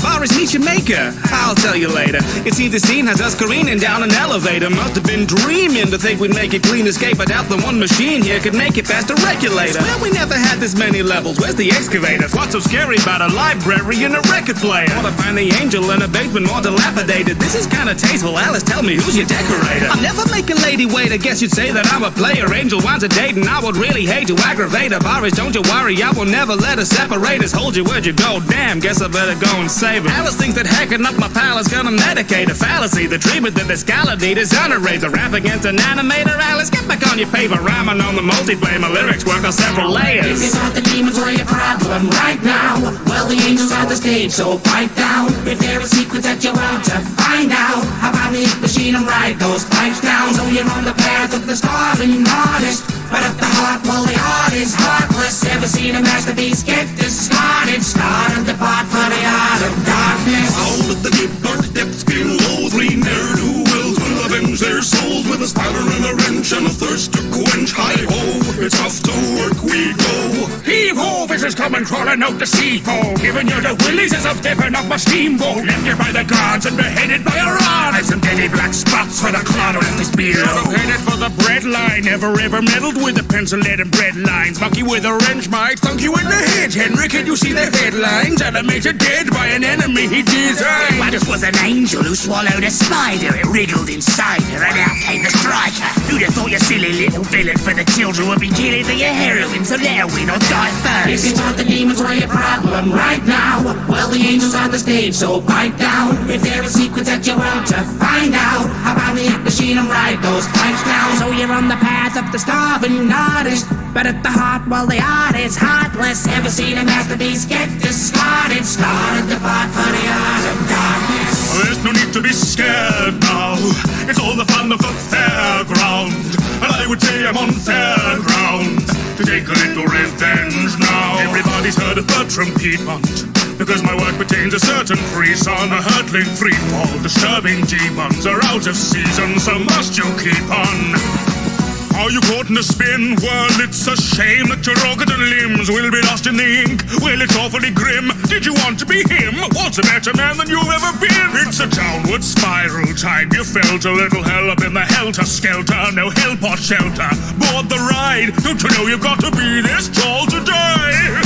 Far as Nisha Maker, I'll tell you later. It seems the scene has us careening down an elevator. Must have been dreaming to think we'd make a clean escape. I doubt the one machine here could make it past a regulator. Well, we never had this many levels. Where's the excavator? What's so scary about a library and a record player? Want to find the angel in a basement more dilapidated. This is kinda tasteful. Alice, tell me, who's your decorator? I'll never make a lady wait. I guess you'd say that I'm a player. Angel wants a date and I would really hate to aggravate her. Boris, don't you worry, I will never let her separate us. Hold you, where'd you go? Damn, guess I better go and save her. Alice thinks that hacking up my pal is gonna medicate a fallacy. The treatment that this gala need is underrated. The rap against an animator. Alice, get back on your paper. Rhyming on the multiplay. My lyrics work on several layers. If you thought the demons were your problem right now, well, the angels on the stage, so pipe down. If there are secrets that you want to find out, how about the machine and ride those pipes down? So you're on the path of the starving artist, but at the heart, well, the art is heartless. Ever seen a masterpiece get discarded? Started the pot for the art of darkness. Out at the deep dark depths below, three ne'er-do-wells will avenge their souls with a spider and a wrench and a thirst to quench. Hi-ho, it's off to work we go. Heave-ho, fishes coming crawling out the sea foam, giving you the willies as I'm dipping up my steamboat. Left here by the guards and beheaded by a rod. And some dirty black spots for the clod of his beard. I'm headed for the bread line, never ever meddled with the pencil-lead and bread lines. Monkey with a wrench might thunk you in the head. Henry, can you see the headlines? Animated dead by an enemy he designed. What if was an angel who swallowed a spider? It wriggled inside her and out came the striker. Who'd have thought your silly little villain for the children would be killing for your heroin, so let her win or die first. If you thought the demons were your problem right now, well, the angels on the stage, so pipe down. If there are secrets that you want to find out, how about the machine and ride those pipes down? So you're on the path of the starving artist, but at the heart, well, the art is heartless. Ever seen a masterpiece get discarded? Started the pot for the art of darkness. There's no need to be scared now. It's all the fun of the fairground, and I would say I'm on fair ground to take a little revenge now. Everybody's heard of Bertram Piedmont, because my work pertains a certain frisson, a hurtling free fall. Disturbing demons are out of season, so must you keep on. Are you caught in a spin? Well, it's a shame that your organs and limbs will be lost in the ink. Well, it's awfully grim. Did you want to be him? What's a better man than you've ever been? It's a downward spiral time. You felt a little hell up in the helter-skelter. No help or shelter. Board the ride. Don't you know you've got to be this tall to die?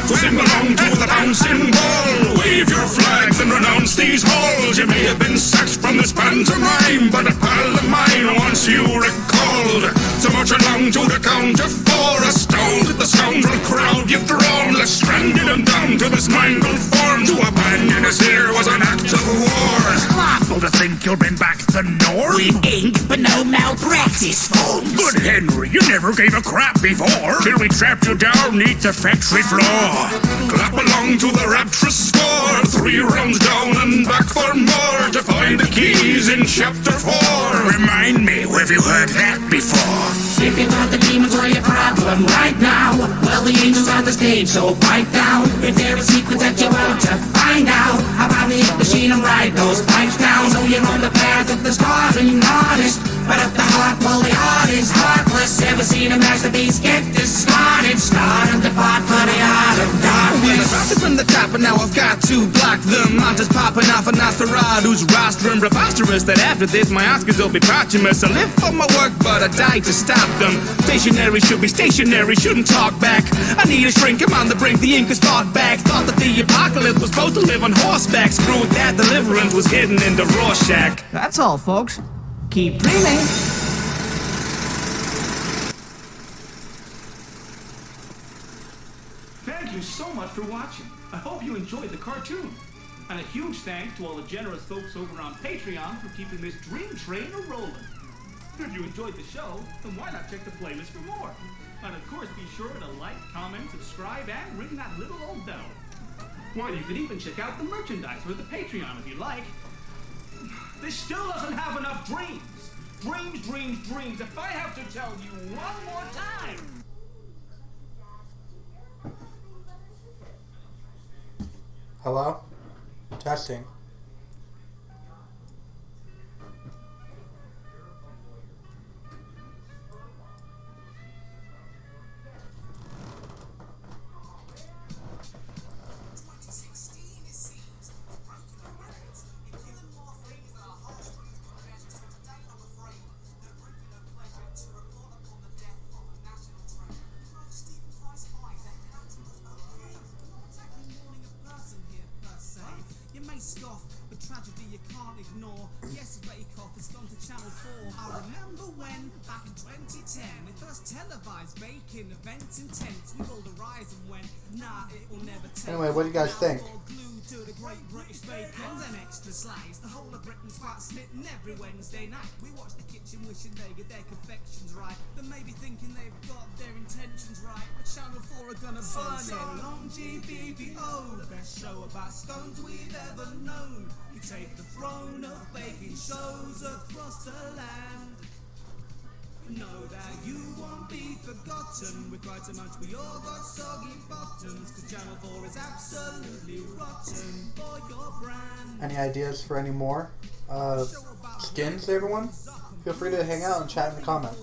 So sing along to the bouncing ball. Wave your flags and renounce these halls. You may have been sacked from this pantomime, but a pal of mine wants you recalled. So march along to the count of four. Astounded the scoundrel crowd you've drawn, left stranded and down to this mangled form. To abandon us here was an act of war. Awful to think you've been back to the north with ink but no malpractice forms. Good Henry, you never gave a crap before, till we trapped you down neath the factory floor. Clap along to the rapturous score. 3 rounds down and back for more, to find the keys in chapter 4. Remind me, have you heard that before? If you thought the demons were your problem right now, well, the angels on the stage, so pipe down. If there are secrets that you want to find out, how about the machine and ride those pipes down? So you're on the path of the starving artist, but at the heart, well, the art is heartless. Ever seen a masterpiece get discarded? Started the pot for the art of darkness. Well, I dropped it from the top and now I've got to block them. I'm just popping off a Nosferatu's rostrum. Preposterous that after this my Oscars will be posthumous. I live for my work, but I die to stop them. Stationary should be stationary, shouldn't talk back. I need a shrink, I'm on the brink, the ink is fought back. Thought that the apocalypse was supposed to live on horseback. Screw that, deliverance was hidden in the Rorschach. That's all, folks. Keep dreaming. Thank you so much for watching. I hope you enjoyed the cartoon. And a huge thanks to all the generous folks over on Patreon for keeping this dream train a-rolling. If you enjoyed the show, then why not check the playlist for more? And of course, be sure to like, comment, subscribe, and ring that little old bell. Why, you could even check out the merchandise for the Patreon if you like. This still doesn't have enough dreams. Dreams, dreams, dreams. If I have to tell you one more time. Hello? Testing. scoff, but tragedy you can't ignore. Yes, Bake Off has gone to Channel 4. I remember when, back in 2010, they first televised baking events intense. We rolled our eyes and went, nah, it will never take. Anyway, what do you guys think? Glued to the Great British Bacon and extra slice. The whole of Britain's quite smitten every Wednesday night. We watch the kitchen wishing they get their confections right, but maybe thinking they've got their intentions right. But Channel 4 are gonna burn it. Long GBBO, the best show about scones we've ever known. You take the throne of baking shows across the land. Know that you won't be forgotten. We cried so much we all got soggy bottoms, cause Channel 4 is absolutely rotten for your brand. Any ideas for any more skins, everyone? Feel free to hang out and chat in the comments.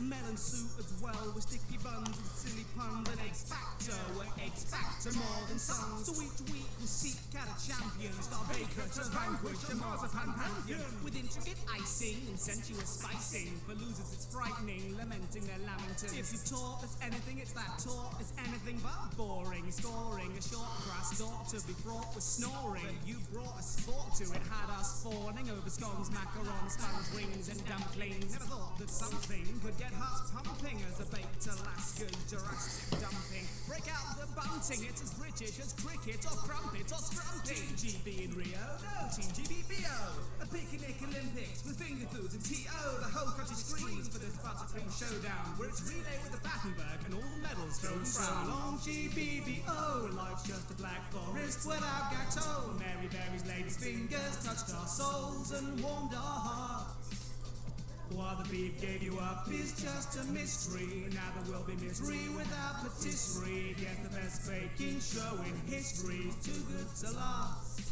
Melon soup as well with sticky buns and silly puns and X Factor, where X Factor more than songs. So each week we'll seek out a champion, star baker to vanquish a marzipan pantheon with intricate icing and sensuous spicing. For losers it's frightening, lamenting their lamentations. If you taught us anything, it's that talk is anything but boring. Scoring a short grass thought to be fraught with snoring. You brought a sport to it, had us fawning over scones, macarons, sponge rings and dumplings. Never thought that something could get hearts pumping as a baked Alaska's Jurassic dumping. Break out the bunting, it's as British as cricket or crumpet or scrumping. Team GB in Rio, no Team GBBO. A picnic Olympics with finger foods and TO. The whole country screams for this buttercream showdown, where it's relay with the Battenberg and all the medals go brown. Long GBBO, life's just a black forest without gâteau. Mary Berry's ladies' fingers touched our souls and warmed our hearts. While the beef gave you up is just a mystery. Now there will be misery without patisserie. Yes, the best baking show in history is too good to last.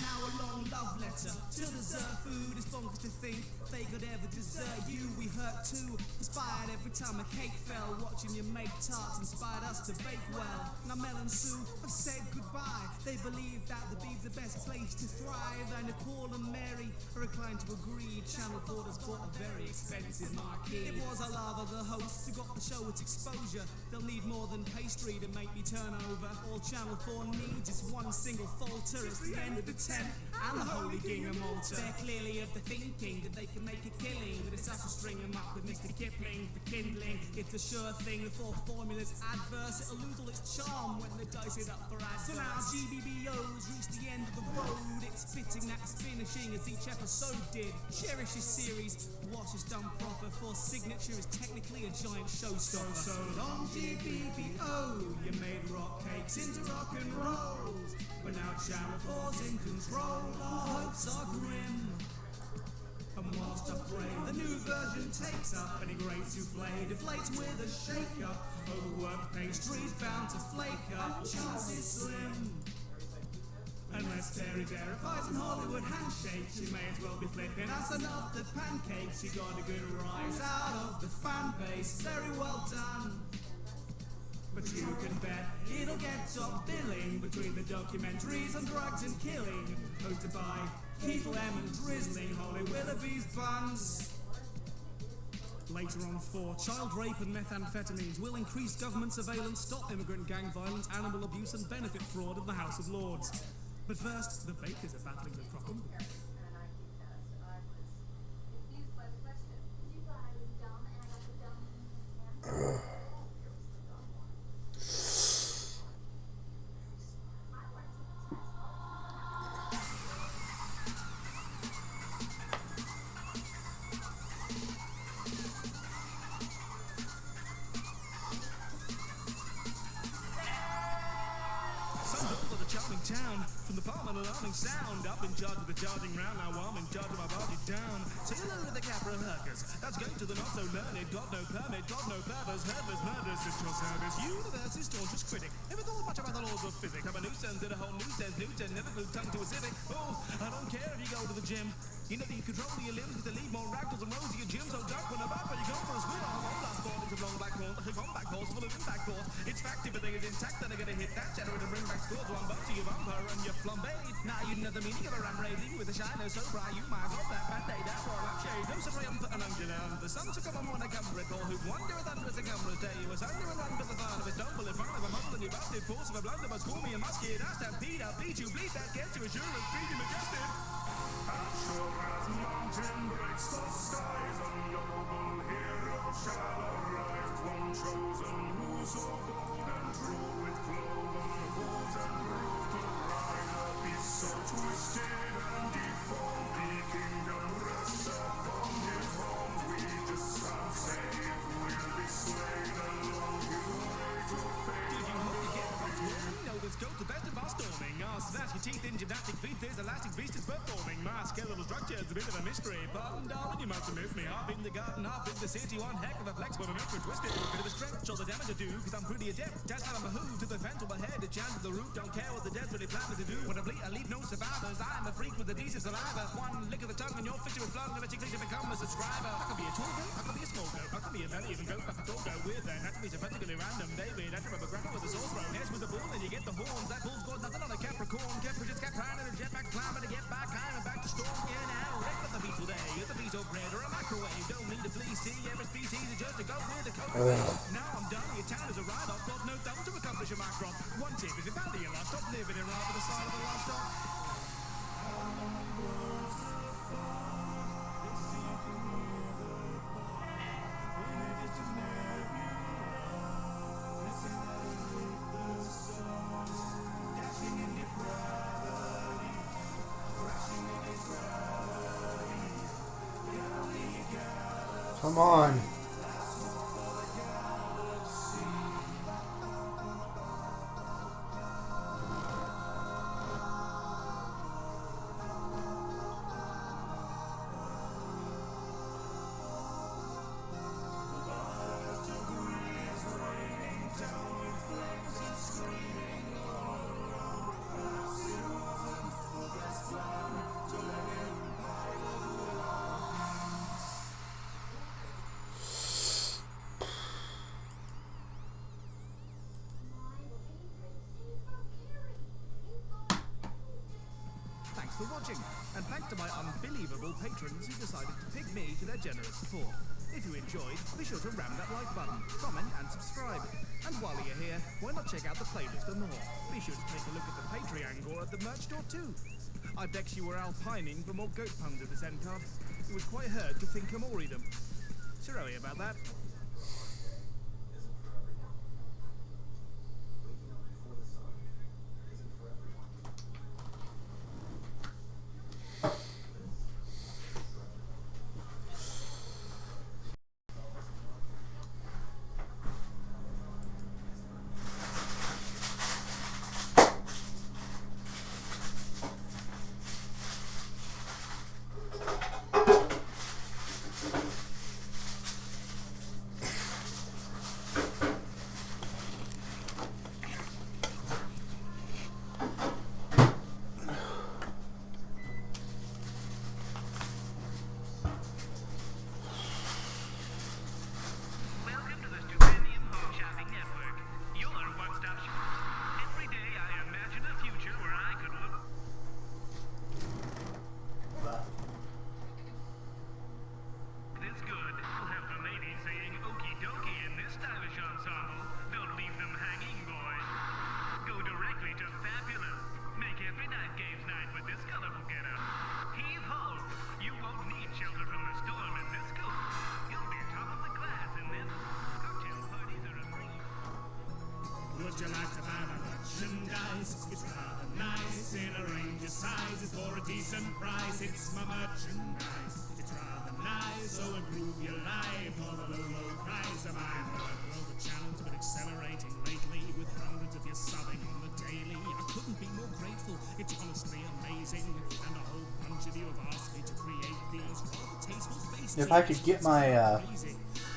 Now a long love letter to dessert food. It's bonkers to think they could ever desert you. We hurt too, inspired every time a cake fell. Watching you make tarts inspired us to bake well. Now Mel and Sue have said goodbye. They believe that the beef's the best place to thrive. And if Paul and Mary are inclined to agree, Channel 4 has bought a very expensive marquee. It was our love of the hosts who got the show its exposure. They'll need more than pastry to make me turn over. All Channel 4 needs is one single falter. It's the end of the tent and the holy gingham altar. They're clearly of the thinking that they can make a killing, but it's us to string them up with Mr. Kipling for kindling. It's a sure thing, the fourth formula's adverse. It'll lose all its charm when they dice it up for ads. So now GBBO's reached the end of the road. It's fitting that it's finishing as each episode did. Cherish this series, watch it's done proper, for signature is technically a giant showstopper. So long GBBO, you made rock cakes into rock and rolls, but now Channel 4's in control, our hopes are grim. And whilst I pray the new version takes up any great souffle deflates with a shaker. Overworked pastries bound to flake up, chances slim. Unless Terry verifies in Hollywood handshakes, she may as well be flipping us another pancake. She got a good rise out of the fan base, very well done. But you can bet it'll get top billing between the documentaries on drugs and killing, hosted by Keith Lemon drizzling Holly Willoughby's buns. Later on 4, child rape and methamphetamines will increase government surveillance, stop immigrant gang violence, animal abuse and benefit fraud in the House of Lords. But first, the bakers are battling the problem. Town, from the farm and alarming sound. Up in charge of the charging round, now I'm in charge of my body down. Say hello to the Capra Hurkers, that's going to the not so learned. Got no permit, got no purpose, headless murders at your service. University's staunchest critic, never thought much about the laws of physics. I'm a nuisance, did a whole nuisance, Newton, never glued tongue to a civic. Oh, I don't care if you go to the gym. You know that you control your limbs with the lead more ractals and rosier gym. So duck when about when you go for a swim. I'm on last ball, it's a long back horn, a comeback horse full of impact force. It's fact, if everything is intact, then I gotta hit that shadow and bring back scores. One buck to your bumper and your flambe. Now you know the meaning of a ram raiding with a shiner so bright you might as well that band-aid out for a lampshade. No triumph and undulum. The sun took a mum when I come recall who wondereth under as a camera day. You was under and run for the fun of his dumble in front of a mumble and you bump congested. Force of a blunderbuss, call me a musket. I stampede, I'll beat you, bleed that, get you assurance, feed you majestic. As sure as mountain breaks the skies, a noble hero shall arise. One chosen who's so bold and true, with cloven hooves and proved to ride a beast so twisted and deformed. The kingdom rests upon his home. We just can't save, we'll be slain alone. You way to fade. Did you hope to get what's warming? No, there's go the best of our storming. I'll smash your teeth in gymnastic feet. There's elastic beast is performing. My skeletal structure's a bit of a mystery. Pardon, darling, you must have missed me. I've been the garden, I've been the city. One heck of a flex, but I'm extra twisted. Bit of a stretch, all the damage I do, cause I'm pretty adept. Just how I'm a hoove to the fence with my head. The chance of the root, don't care what the death really plan to do. When I bleed, I leave no survivors. I'm a freak with a decent saliva. One lick of the tongue and your fisher is flung. Eventually to become a subscriber. I could be a tall goat, I could be a small goat. I could be a belly, even goat, I could all go with an anatomy's particularly random. David, after a grapple with a sore throat. Heads with a bull and you get the horns. That bull's got nothing on a Capricorn. Capricorn's got pride and a jetpack climber to get back. I'm back to storm. Yeah, now, wreck of the beetle day. It's a beetle bread or a microwave. Don't need to flee, see every species is just to go with the code. Now I'm done, your town is a write-off. Got no double to accomplish a macron. One tip, if you value your life, stop living in right by the side of the livestock. Come on. Thanks for watching, and thanks to my unbelievable patrons who decided to pick me to their generous support. If you enjoyed, be sure to ram that like button, comment and subscribe. And while you're here, why not check out the playlist for more? Be sure to take a look at the Patreon or at the merch store too. I bet you were alpining for more goat puns at this end card. It was quite hard to think of more of them. Sorry about that. Would you like to buy my merchandise? It's rather nice in a range of sizes for a decent price. It's my merchandise. It's rather nice, so improve your life for the low, low price of mine. Well, the channel's been accelerating lately with hundreds of you subbing on the daily. I couldn't be more grateful. It's honestly amazing, and a whole bunch of you have asked me to create these rather tasteful faces. If I could get my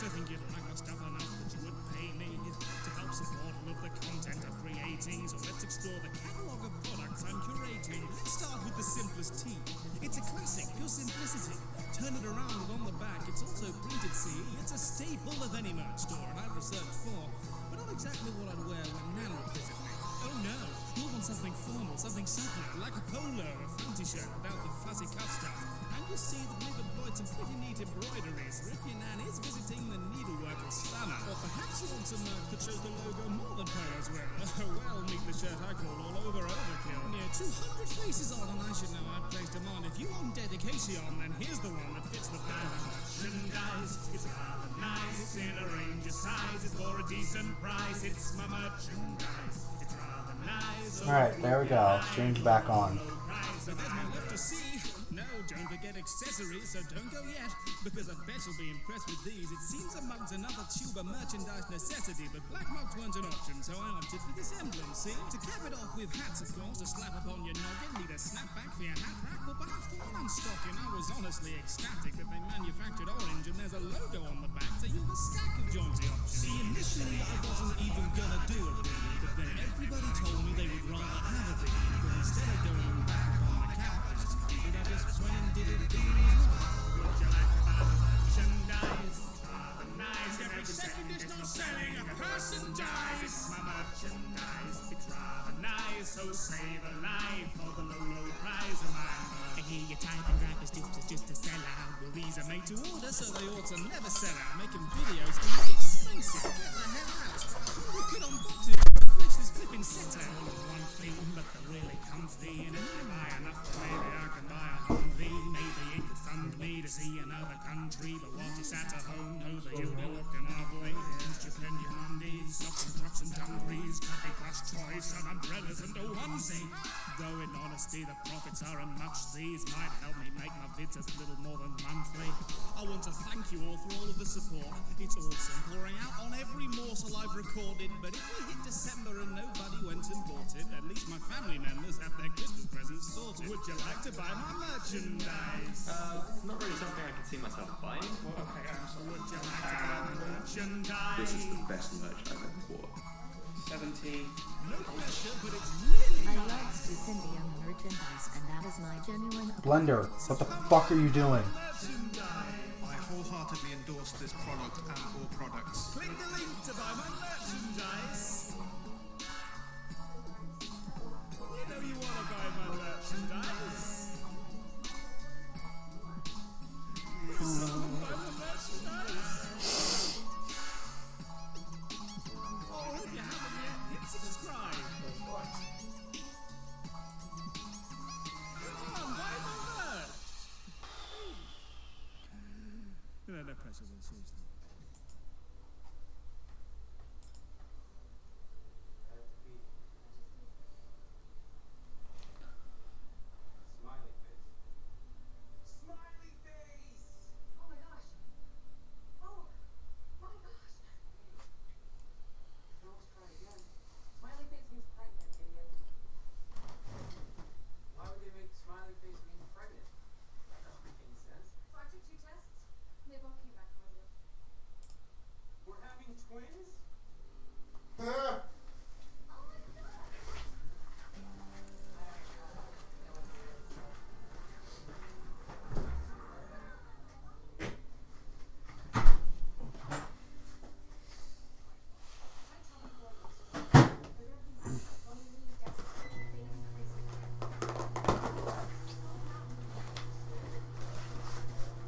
To think you'd like my stuff enough that you would pay me to help support all of the content I'm creating. So let's explore the catalogue of products I'm curating. Let's start with the simplest tee. It's a classic, pure simplicity. Turn it around and on the back, it's also printed, see? It's a staple of any merch store, and I've researched for, but not exactly what I'd wear when Nan would visit me. Oh no, you'll want something formal, something subtle, like a polo or a fancy shirt without the fuzzy cuff stuff. And you see that we've employed some pretty neat embroideries, or if your Nan is visiting, the needlework will stun her. Or perhaps you want want some merch that shows the logo more than players wear. Well, meet the shirt I call all over overkill. Near 200 faces on, and I should know I'd place demand. If you want dedication, then here's the one that fits the bill. Merchandise, it's rather nice in a range of sizes for a decent price. It's my merchandise. It's rather nice. Alright, there we go. Stream's back on. So there's more left to see. No, don't forget accessories, so don't go yet, because I bet you'll be impressed with these. It seems a mug's another tube of merchandise necessity, but black mugs weren't an option, so I opted for this emblem, see? To cap it off with hats, of course, to slap upon your noggin. Need a snapback for your hat rack, or perhaps the one I'm stocking. I was honestly ecstatic that they manufactured orange, and there's a logo on the back, so you've a stack of jaunty options. See, initially I wasn't even gonna do it, really, but then everybody told me they would rather have a thing, but instead of going back upon the characters, but I just went and did it being as well. Would you like to buy merchandise? Rather nice. Every second is not selling a person dies. It's my merchandise. It's rather nice. So save a life for the low, low price of mine. I hear you typing rappers just to sell out. Well, these are made to order, so they ought to never sell out. Making videos can be expensive. Get the hell out. Look at unboxing. Flesh this flipping set out. One thing, but they're really comfy. And if you buy enough, maybe I can buy a Humvee. Maybe it could fund me to see another country. But once you sat at home, know that you'll be looking our way. Stipendium Mondays, stocking trucks and dumperies, coffee plus choice and umbrellas and a onesie. Though in honesty, the profits aren't much. These might help me make my vids a little more than monthly. I want to thank you all for all of the support. It's awesome, pouring out on every morsel I've recorded. But if we hit December and nobody went and bought it, at least my family members have their Christmas presents sorted. Would you like to buy my merchandise? Not really something I can see myself buying. Okay, so would you like to buy my merchandise? This is the best merch I've ever bought. 70. No pressure, but it's really I love stipendium merchandise, and that is my genuine. Blender, what the fuck are you doing? I wholeheartedly endorse this product and all products. Click the link to buy my merchandise. You know you want to buy my merchandise. Buy my merchandise. Or if you haven't yet, hit subscribe. Come on, buy my merch. No pressure, we'll see.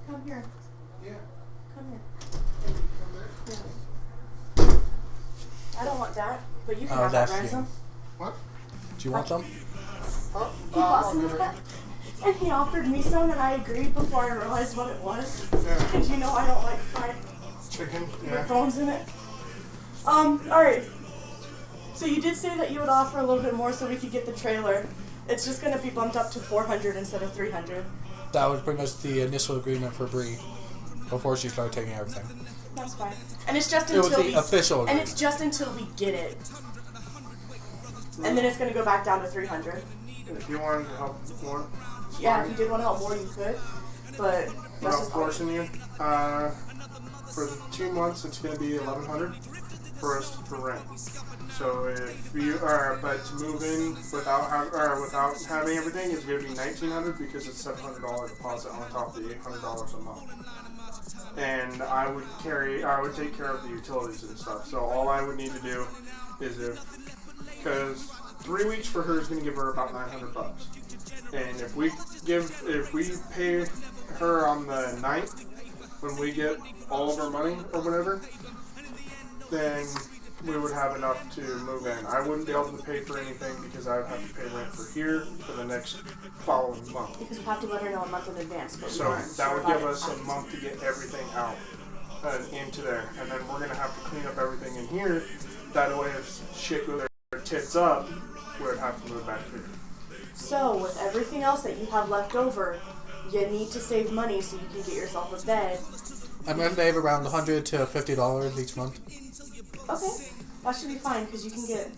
Come here. Yeah. Come here. I don't want that, but you can have that ransom. What? Do you want some? He bought some of that, and he offered me some, and I agreed before I realized what it was. Yeah. And you know I don't like fried Chicken? with bones in it. Alright. So you did say that you would offer a little bit more so we could get the trailer. It's just going to be bumped up to 400 instead of 300. That would bring us the initial agreement for Bree before she started taking everything. That's fine. And it's just It was until the we official and it's just until we get it. And then it's going to go back down to 300. If you wanted to help more. Yeah, if you did want to help more, you could. But that's Without just forcing you. For the 2 months, it's going to be $1,100 for us for rent. So if you are, but to move in without having everything, it's going to be $1,900 because it's $700 deposit on top of the $800 a month. And I would take care of the utilities and stuff. So all I would need to do is because 3 weeks for her is going to give her about $900. And if we pay her on the 9th, when we get all of our money or whatever, then we would have enough to move in. I wouldn't be able to pay for anything because I would have to pay rent for here for the next following month. Because you have to let her know a month in advance. But So that would give us a month to get everything out and into there. And then we're going to have to clean up everything in here. That way if shit goes their tits up, we would have to move back here. So with everything else that you have left over, you need to save money so you can get yourself a bed. I'm going to save around $100 to $50 each month. Okay, that should be fine because you can get,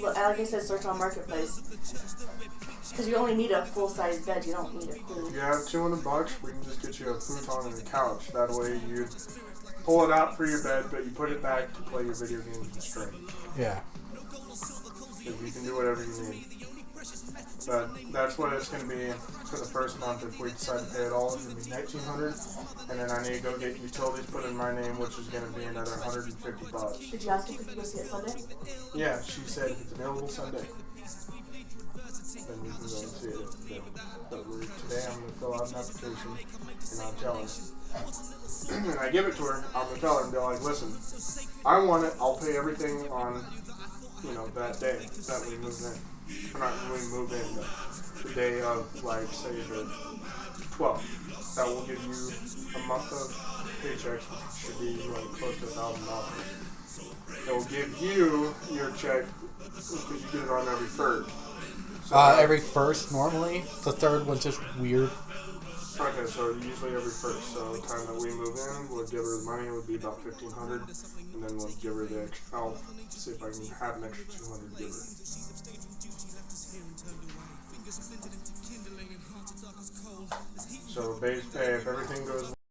like I said, search on Marketplace. Because you only need a full-size bed, you don't need a queen. If you have $200, we can just get you a futon and a couch. That way you pull it out for your bed, but you put it back to play your video games and stream. Yeah. So you can do whatever you need. But that's what it's going to be for the first month. If we decide to pay it all, it's going to be $1,900, and then I need to go get utilities put in my name, which is going to be another $150. Did you ask if we could go see it Sunday? Yeah, she said if it's available Sunday, then we can go and see it. But today I'm going to fill out an application, and I'll tell her. And I give it to her. I'm going to tell her and be like, listen, I want it. I'll pay everything on, that day that we move in. Not when we move in, but the day of, like, say, the 12th. That will give you a month of paychecks, which should be, like, close to $1,000. It will give you your check, because you get it on every third. So every first, normally. The third one's just weird. Okay, so usually every first. So the time that we move in, we'll give her the money. It would be about $1,500, and then we'll give her the extra. I'll see if I can have an extra $200 to give her. So if everything goes